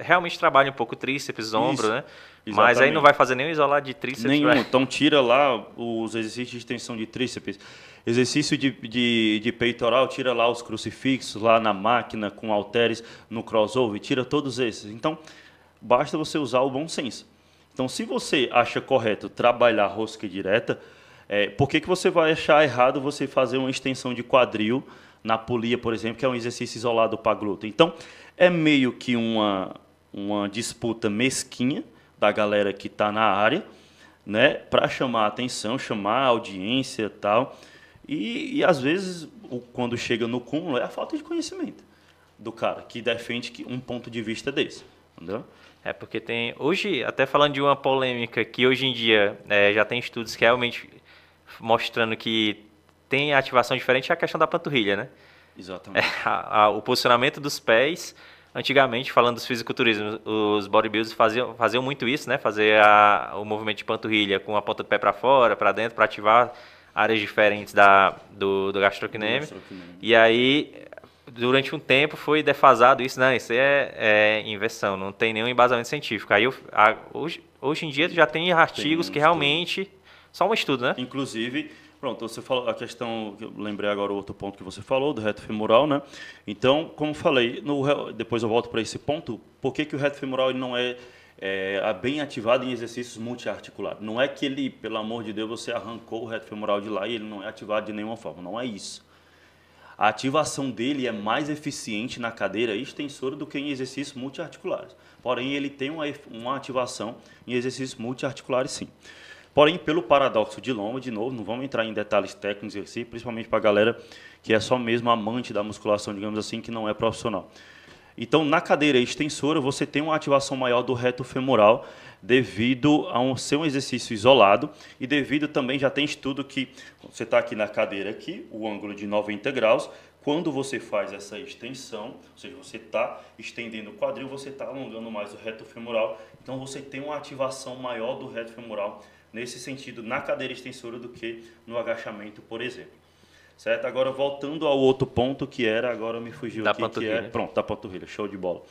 realmente trabalha um pouco tríceps, ombro, né? Exatamente. Mas aí não vai fazer nenhum isolado de tríceps. Nenhum. Então tira lá os exercícios de extensão de tríceps. Exercício de peitoral, tira lá os crucifixos, lá na máquina, com halteres, no crossover, tira todos esses. Então, basta você usar o bom senso. Então, se você acha correto trabalhar rosca direta, por que você vai achar errado você fazer uma extensão de quadril na polia, por exemplo, que é um exercício isolado para glúteo? Então, é meio que uma disputa mesquinha da galera que está na área, né, para chamar a atenção, chamar a audiência e tal. E às vezes, quando chega no cúmulo, é a falta de conhecimento do cara que defende um ponto de vista desse. Entendeu? Porque tem... Hoje, até falando de uma polêmica que hoje em dia já tem estudos que realmente mostrando que tem ativação diferente, é a questão da panturrilha, né? Exatamente. O posicionamento dos pés, antigamente, falando dos fisiculturismos, os bodybuilders faziam muito isso, né? Fazer o movimento de panturrilha com a ponta do pé para fora, para dentro, para ativar áreas diferentes do gastrocnêmio. E aí, durante um tempo, foi defasado isso. Não, isso é inversão, não tem nenhum embasamento científico. Aí, hoje em dia, já tem artigos que realmente... Só um estudo, né? Inclusive, pronto, você falou a questão, eu lembrei agora o outro ponto que você falou, do reto femoral, né? Então, como falei, depois eu volto para esse ponto, por que o reto femoral ele não é bem ativado em exercícios multiarticulares? Não é que ele, pelo amor de Deus, você arrancou o reto femoral de lá e ele não é ativado de nenhuma forma, não é isso. A ativação dele é mais eficiente na cadeira extensora do que em exercícios multiarticulares. Porém, ele tem uma ativação em exercícios multiarticulares, sim. Porém, pelo paradoxo de Loma, de novo, não vamos entrar em detalhes técnicos aqui, principalmente para a galera que é só mesmo amante da musculação, digamos assim, que não é profissional. Então, na cadeira extensora, você tem uma ativação maior do reto femoral devido a ser um exercício isolado e devido também, já tem estudo que você está aqui na cadeira, aqui, o ângulo de 90 graus, quando você faz essa extensão, ou seja, você está estendendo o quadril, você está alongando mais o reto femoral, então você tem uma ativação maior do reto femoral nesse sentido, na cadeira extensora do que no agachamento, por exemplo. Certo? Agora, voltando ao outro ponto que era, agora me fugiu da aqui, panturrilha. que é... Pronto, da panturrilha, show de bola.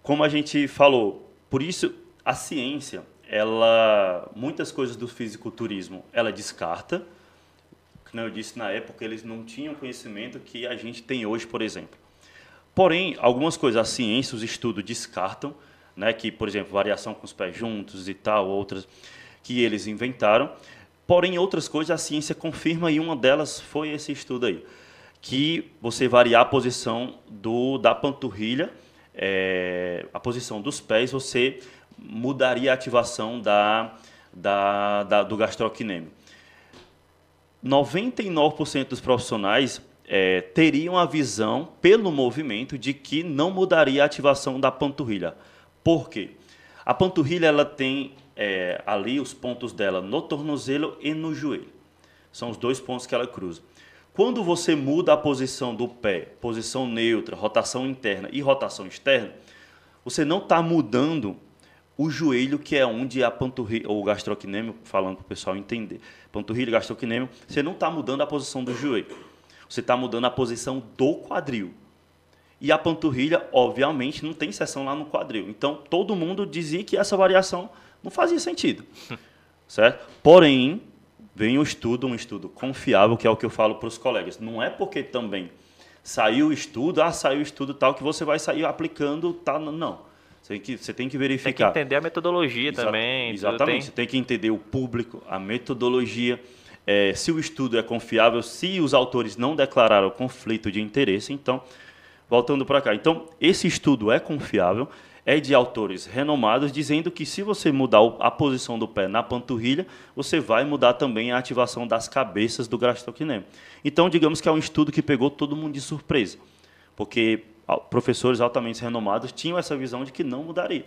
Como a gente falou, por isso a ciência, muitas coisas do fisiculturismo, ela descarta. Como eu disse, na época eles não tinham conhecimento que a gente tem hoje, por exemplo. Porém, algumas coisas a ciência, os estudos descartam, né, que, por exemplo, variação com os pés juntos e tal, outras que eles inventaram. Porém, outras coisas a ciência confirma e uma delas foi esse estudo aí, que você variar a posição da panturrilha, a posição dos pés, você mudaria a ativação do gastrocnêmio. 99% dos profissionais teriam a visão, pelo movimento, de que não mudaria a ativação da panturrilha. Por quê? A panturrilha ela tem ali os pontos dela no tornozelo e no joelho. São os dois pontos que ela cruza. Quando você muda a posição do pé, posição neutra, rotação interna e rotação externa, você não está mudando o joelho, que é onde a panturrilha, ou o gastrocnêmio, falando para o pessoal entender, panturrilha e gastrocnêmio, você não está mudando a posição do joelho. Você está mudando a posição do quadril. E a panturrilha, obviamente, não tem seção lá no quadril. Então, todo mundo dizia que essa variação não fazia sentido. Certo? Porém, vem um estudo confiável, que é o que eu falo para os colegas. Não é porque também saiu o estudo tal, que você vai sair aplicando, tá? Não. Você tem que verificar. Tem que entender a metodologia também. Exatamente. Você tem que entender o público, a metodologia, se o estudo é confiável, se os autores não declararam conflito de interesse, então... Voltando para cá. Então, esse estudo é confiável, é de autores renomados, dizendo que se você mudar a posição do pé na panturrilha, você vai mudar também a ativação das cabeças do gastrocnêmio. Então, digamos que é um estudo que pegou todo mundo de surpresa, porque professores altamente renomados tinham essa visão de que não mudaria.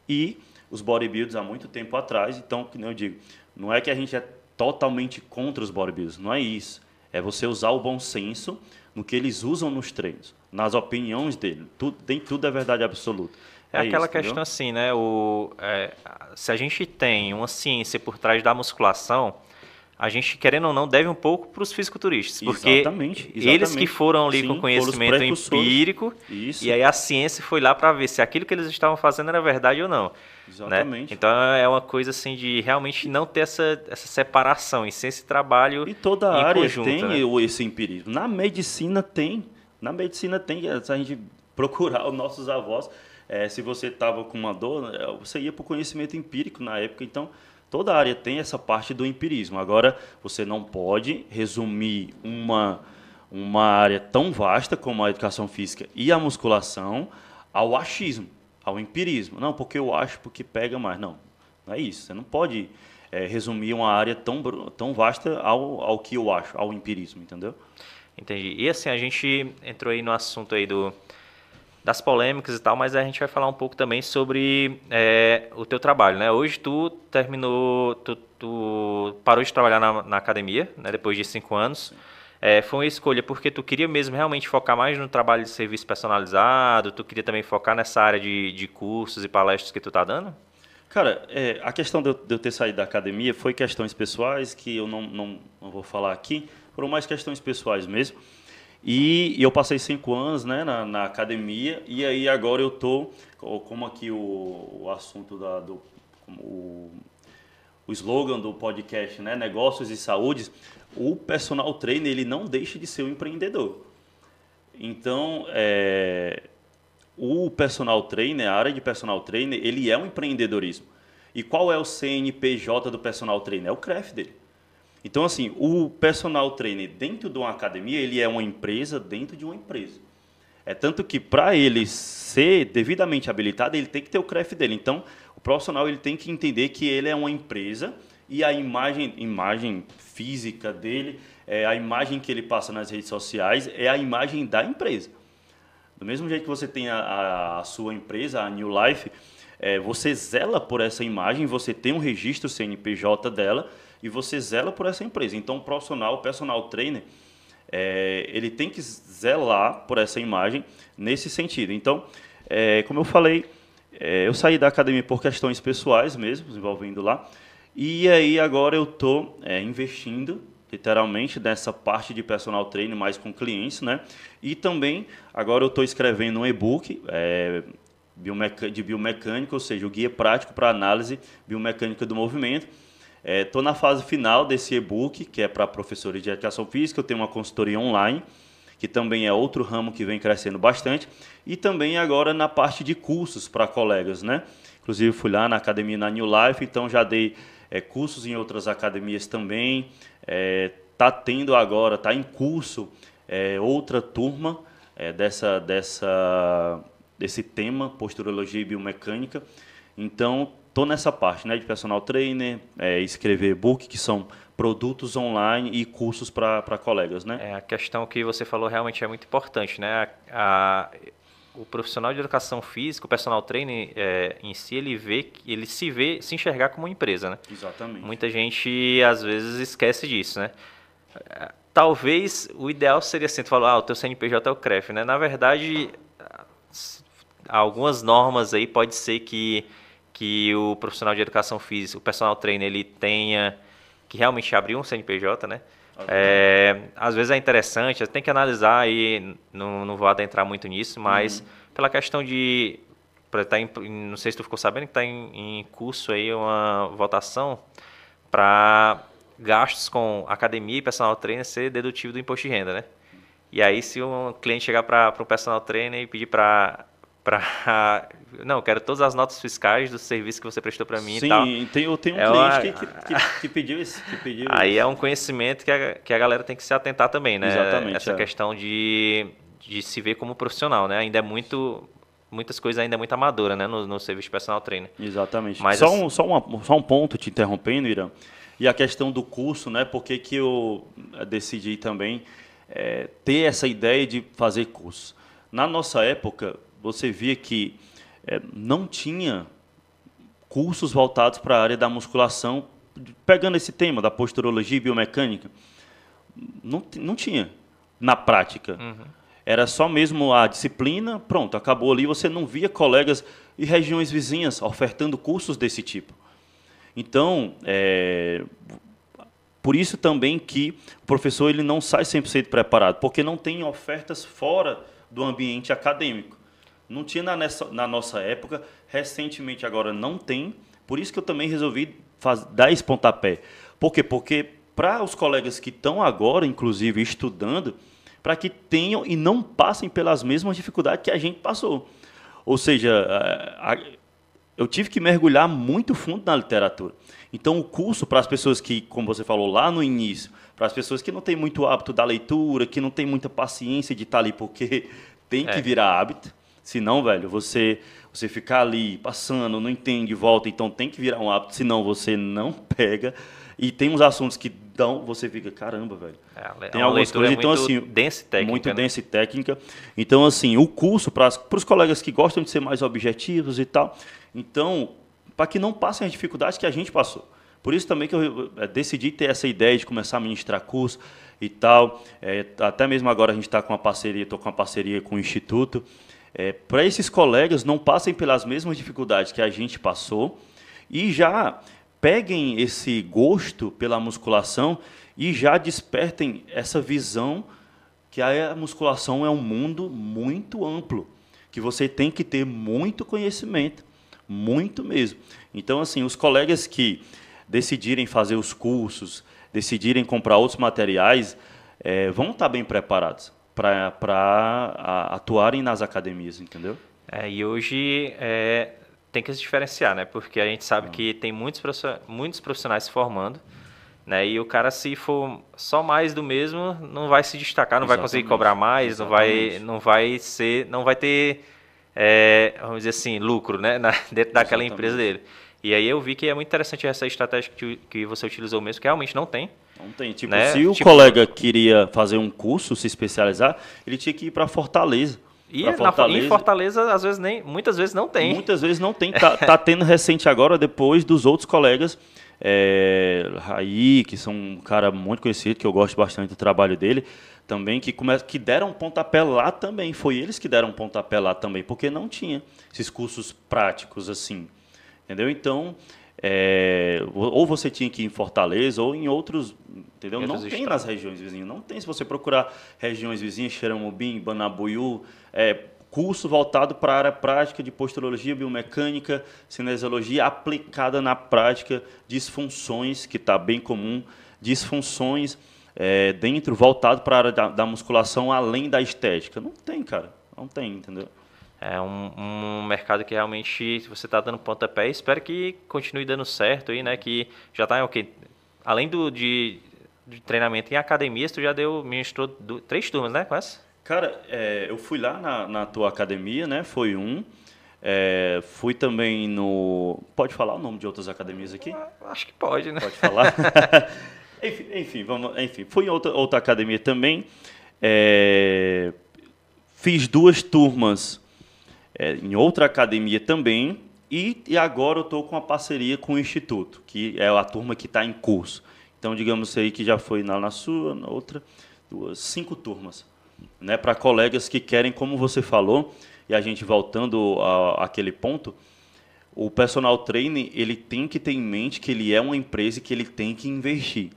E os bodybuilders, há muito tempo atrás, então, como eu digo, não é que a gente é totalmente contra os bodybuilders, não é isso. É você usar o bom senso no que eles usam nos treinos, nas opiniões dele. Nem tudo é verdade absoluta. É aquela isso, questão entendeu? assim, né? Se a gente tem uma ciência por trás da musculação, a gente, querendo ou não, deve um pouco para os fisiculturistas. Porque Exatamente. eles que foram ali Sim, com conhecimento foram os precursores. empírico, Isso. e aí a ciência foi lá para ver se aquilo que eles estavam fazendo era verdade ou não. né? Exatamente. Então é uma coisa assim de realmente não ter essa separação, e sim esse trabalho E toda em área conjunto, tem né? esse empirismo. Na medicina tem. Na medicina tem. Se a gente procurar os nossos avós, se você estava com uma dor, você ia para o conhecimento empírico na época. Então, toda área tem essa parte do empirismo. Agora, você não pode resumir uma área tão vasta como a educação física e a musculação ao achismo, ao empirismo. Não, porque eu acho, porque pega mais. Não, não é isso. Você não pode resumir uma área tão vasta ao que eu acho, ao empirismo, entendeu? Entendi. E assim, a gente entrou aí no assunto aí das polêmicas e tal, mas a gente vai falar um pouco também sobre o teu trabalho, né? Hoje tu terminou, tu parou de trabalhar na academia, né? Depois de 5 anos. Foi uma escolha porque tu queria mesmo realmente focar mais no trabalho de serviço personalizado, tu queria também focar nessa área de cursos e palestras que tu tá dando? Cara, a questão de eu ter saído da academia foi questões pessoais que eu não vou falar aqui, foram mais questões pessoais mesmo. E eu passei 5 anos, né, na academia, e aí agora eu tô, como aqui o assunto o slogan do podcast, né, Negócios e Saúde, o personal trainer ele não deixa de ser um empreendedor. Então, o personal trainer, a área de personal trainer, ele é um empreendedorismo. E qual é o CNPJ do personal trainer? É o CREF dele. Então, assim, o personal trainer dentro de uma academia, ele é uma empresa dentro de uma empresa. É tanto que para ele ser devidamente habilitado, ele tem que ter o CREF dele. Então, o profissional ele tem que entender que ele é uma empresa e a imagem física dele, a imagem que ele passa nas redes sociais, é a imagem da empresa. Do mesmo jeito que você tem a sua empresa, a New Life, você zela por essa imagem, você tem um registro CNPJ dela e você zela por essa empresa. Então, o personal trainer, ele tem que zelar por essa imagem nesse sentido. Então, como eu falei, eu saí da academia por questões pessoais mesmo, desenvolvendo lá, e aí agora eu estou investindo literalmente nessa parte de personal trainer mais com clientes, né? E também agora eu estou escrevendo um e-book de biomecânica, ou seja, o guia prático para análise biomecânica do movimento. Estou na fase final desse e-book, que é para professores de educação física. Eu tenho uma consultoria online, que também é outro ramo que vem crescendo bastante. E também agora na parte de cursos para colegas, né? Inclusive fui lá na academia na New Life, então já dei cursos em outras academias também. Está tendo agora, está em curso outra turma desse tema, posturologia e biomecânica. Então, estou nessa parte, né, de personal trainer, escrever e-book, que são produtos online e cursos para colegas, né? A questão que você falou realmente é muito importante, né? O profissional de educação física, o personal trainer em si, ele se enxergar como uma empresa, né? Exatamente. Muita gente às vezes esquece disso, né? Talvez o ideal seria assim, tu falou, o teu CNPJ é o CREF, né? Na verdade, algumas normas aí pode ser que o profissional de educação física, o personal trainer, ele tenha que realmente abrir um CNPJ, né? Às vezes é interessante, tem que analisar aí, não vou adentrar muito nisso, mas pela questão de, não sei se tu ficou sabendo que está em curso aí uma votação para gastos com academia e personal trainer ser dedutível do imposto de renda, né? E aí se um cliente chegar para um personal trainer e pedir não, eu quero todas as notas fiscais do serviço que você prestou para mim e tal. Sim, eu tenho um cliente que pediu isso. Aí é um conhecimento que a galera tem que se atentar também, né? Exatamente. Essa questão de se ver como profissional, né? Ainda é muitas coisas ainda é muito amadora, né? No serviço de personal trainer. Exatamente. Mas só um ponto te interrompendo, Irã. E a questão do curso, né? Por que eu decidi também ter essa ideia de fazer curso? Na nossa época, você via que não tinha cursos voltados para a área da musculação, pegando esse tema da posturologia e biomecânica, não tinha na prática. Uhum. Era só mesmo a disciplina, pronto, acabou ali, você não via colegas e regiões vizinhas ofertando cursos desse tipo. Então, por isso também que o professor ele não sai 100% preparado, porque não tem ofertas fora do ambiente acadêmico. Não tinha na nossa época, recentemente agora não tem, por isso que eu também resolvi dar esse pontapé. Por quê? Porque para os colegas que estão agora, inclusive, estudando, para que tenham e não passem pelas mesmas dificuldades que a gente passou. Ou seja, eu tive que mergulhar muito fundo na literatura. Então, o curso, para as pessoas que, como você falou lá no início, para as pessoas que não têm muito hábito da leitura, que não têm muita paciência de estar ali porque tem que virar hábito, senão, velho, você ficar ali passando, não entende, volta, então tem que virar um hábito, senão você não pega. E tem uns assuntos que dão, você fica, caramba, velho. Tem algumas coisas, então assim, densa e técnica, muito densa e técnica. Então assim, o curso para os colegas que gostam de ser mais objetivos e tal, então, para que não passem as dificuldades que a gente passou. Por isso também que eu decidi ter essa ideia de começar a ministrar curso e tal. Até mesmo agora a gente está com uma parceria, estou com uma parceria com o Instituto, para esses colegas não passem pelas mesmas dificuldades que a gente passou e já peguem esse gosto pela musculação e já despertem essa visão que a musculação é um mundo muito amplo, que você tem que ter muito conhecimento, muito mesmo. Então, assim, os colegas que decidirem fazer os cursos, decidirem comprar outros materiais, vão estar bem preparados para atuarem nas academias, entendeu? E hoje tem que se diferenciar, né? Porque a gente sabe que tem muitos profissionais se formando, né? E o cara, se for só mais do mesmo, não vai se destacar, não vai conseguir cobrar mais, não vai ter, vamos dizer assim, lucro, né? Dentro daquela empresa dele. E aí eu vi que é muito interessante essa estratégia que você utilizou mesmo, que realmente não tem. Não tem. Tipo, né? Se o colega queria fazer um curso, se especializar, ele tinha que ir para Fortaleza. E em Fortaleza, muitas vezes não tem. Muitas vezes não tem. Tá tendo recente agora, depois dos outros colegas, Raí, que são um cara muito conhecido, que eu gosto bastante do trabalho dele, também, que deram pontapé lá também. Foi eles que deram pontapé lá também, porque não tinha esses cursos práticos assim. Entendeu? Então, ou você tinha que ir em Fortaleza ou em outros, entendeu? Não tem nas regiões vizinhas, não tem. Se você procurar regiões vizinhas, Xeramobim, Banabuiú, curso voltado para a área prática de posturologia, biomecânica, cinesiologia aplicada na prática, disfunções, que está bem comum, disfunções voltado para a área da musculação, além da estética. Não tem, cara, não tem, entendeu? É um mercado que realmente você está dando pontapé, espero que continue dando certo aí, né? Que já está além de treinamento em academias, tu já ministrou 3 turmas, né? Quase? Cara, eu fui lá na tua academia, né? Foi fui também no... Pode falar o nome de outras academias aqui? Acho que pode, né? Pode falar. Enfim, fui em outra academia também. Fiz 2 turmas em outra academia também, e agora eu estou com uma parceria com o Instituto, que é a turma que está em curso. Então, digamos aí que já foi na sua, na outra, 5 turmas, né, para colegas que querem, como você falou, e a gente voltando àquele ponto, o personal trainer ele tem que ter em mente que ele é uma empresa que ele tem que investir.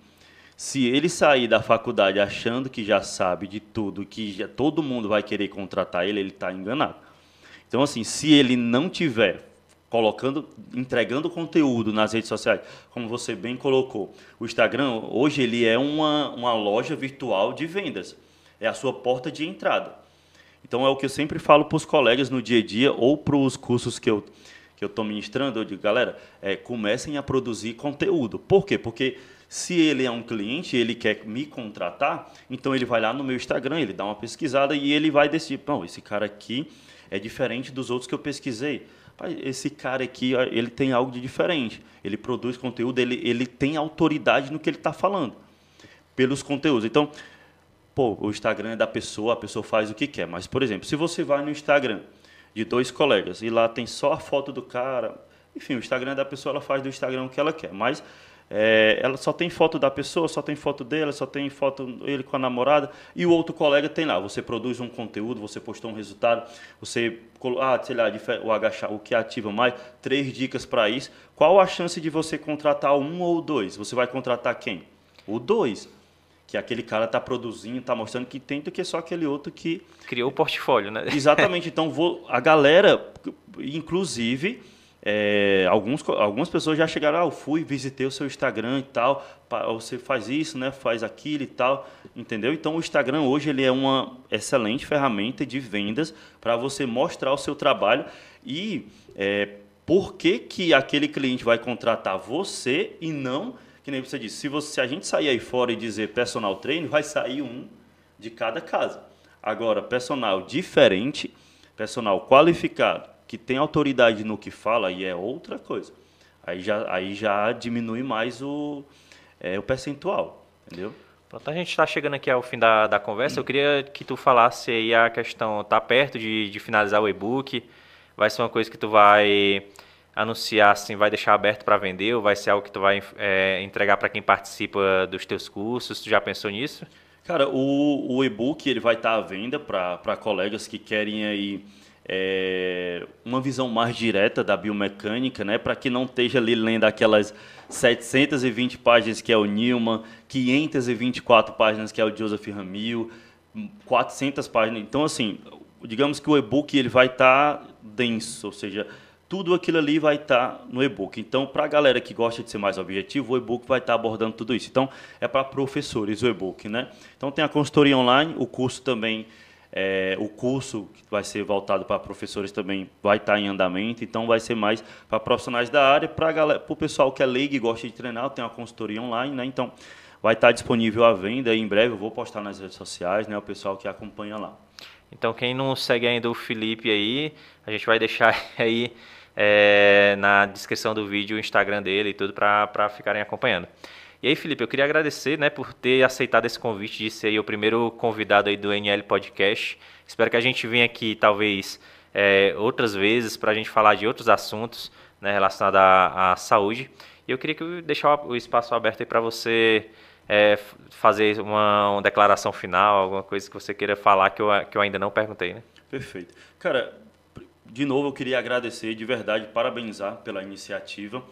Se ele sair da faculdade achando que já sabe de tudo, que todo mundo vai querer contratar ele está enganado. Então, assim, se ele não tiver entregando conteúdo nas redes sociais, como você bem colocou, o Instagram, hoje, ele é uma loja virtual de vendas. É a sua porta de entrada. Então, é o que eu sempre falo para os colegas no dia a dia ou para os cursos que eu estou ministrando. Eu digo, galera, comecem a produzir conteúdo. Por quê? Porque se ele é um cliente e ele quer me contratar, então ele vai lá no meu Instagram, ele dá uma pesquisada e ele vai decidir, não, esse cara aqui é diferente dos outros que eu pesquisei. Esse cara aqui, ele tem algo de diferente. Ele produz conteúdo, ele tem autoridade no que ele está falando, pelos conteúdos. Então, o Instagram é da pessoa, a pessoa faz o que quer. Mas, por exemplo, se você vai no Instagram de 2 colegas e lá tem só a foto do cara, enfim, o Instagram é da pessoa, ela faz do Instagram o que ela quer. Mas ela só tem foto da pessoa, só tem foto dela, só tem foto ele com a namorada, e o outro colega tem lá. Você produz um conteúdo, você postou um resultado, você, sei lá, o agachar, o que ativa mais, 3 dicas para isso. Qual a chance de você contratar 1 ou 2? Você vai contratar quem? O 2, que aquele cara está produzindo, está mostrando que tem, do que só aquele outro que... Criou o portfólio, né? Exatamente. Então, a galera, inclusive, algumas pessoas já chegaram, eu fui, visitei o seu Instagram e tal, você faz isso, né? Faz aquilo e tal, entendeu? Então, o Instagram hoje ele é uma excelente ferramenta de vendas para você mostrar o seu trabalho e por que aquele cliente vai contratar você e não... Que nem você disse, se a gente sair aí fora e dizer personal trainer, vai sair um de cada casa. Agora, personal diferente, personal qualificado, que tem autoridade no que fala, aí é outra coisa. Aí já diminui mais o percentual, entendeu? Pronto, a gente está chegando aqui ao fim da conversa. Eu queria que tu falasse aí a questão, tá perto de finalizar o e-book, vai ser uma coisa que tu vai anunciar, assim, vai deixar aberto para vender, ou vai ser algo que tu vai entregar para quem participa dos teus cursos? Tu já pensou nisso? Cara, o e-book ele vai estar à venda para colegas que querem aí uma visão mais direta da biomecânica, né? Para que não esteja ali lendo aquelas 720 páginas que é o Newman, 524 páginas que é o Joseph Ramil, 400 páginas. Então, assim, digamos que o e-book ele vai estar denso, ou seja, tudo aquilo ali vai estar no e-book. Então, para a galera que gosta de ser mais objetivo, o e-book vai estar abordando tudo isso. Então, é para professores o e-book, né? Então, tem a consultoria online, o curso também, o curso que vai ser voltado para professores também vai estar em andamento. Então, vai ser mais para profissionais da área, para o pessoal que é leigo e gosta de treinar, tem uma consultoria online, né? Então, vai estar disponível à venda. Em breve eu vou postar nas redes sociais, né? O pessoal que acompanha lá. Então, quem não segue ainda o Felipe aí, a gente vai deixar aí na descrição do vídeo o Instagram dele e tudo para ficarem acompanhando. E aí, Felipe, eu queria agradecer, né, por ter aceitado esse convite de ser aí o primeiro convidado aí do NL Podcast. Espero que a gente venha aqui, talvez, outras vezes para a gente falar de outros assuntos, né, relacionados à saúde. E eu queria deixar o espaço aberto aí para você fazer uma declaração final, alguma coisa que você queira falar que eu ainda não perguntei, né? Perfeito. Cara, de novo eu queria agradecer, de verdade, parabenizar pela iniciativa.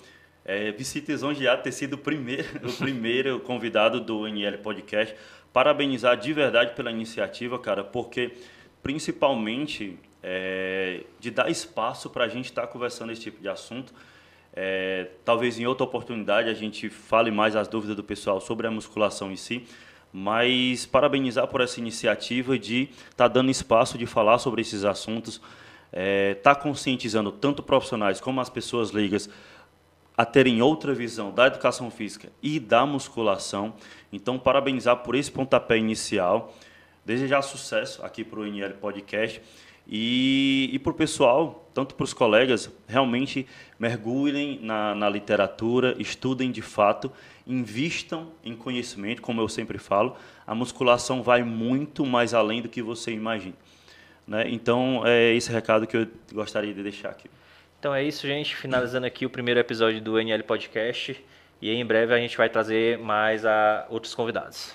Me lisonjeado ter sido o primeiro convidado do NL Podcast. Parabenizar de verdade pela iniciativa, cara, porque principalmente de dar espaço para a gente estar conversando esse tipo de assunto. Talvez em outra oportunidade a gente fale mais as dúvidas do pessoal sobre a musculação em si, mas parabenizar por essa iniciativa de estar dando espaço de falar sobre esses assuntos, estar conscientizando tanto profissionais como as pessoas leigas a terem outra visão da educação física e da musculação. Então, parabenizar por esse pontapé inicial, desejar sucesso aqui para o NL Podcast e para o pessoal, tanto para os colegas, realmente mergulhem na literatura, estudem de fato, invistam em conhecimento, como eu sempre falo, a musculação vai muito mais além do que você imagina, né? Então, é esse recado que eu gostaria de deixar aqui. Então é isso, gente. Finalizando aqui o primeiro episódio do NL Podcast. E em breve a gente vai trazer mais outros convidados.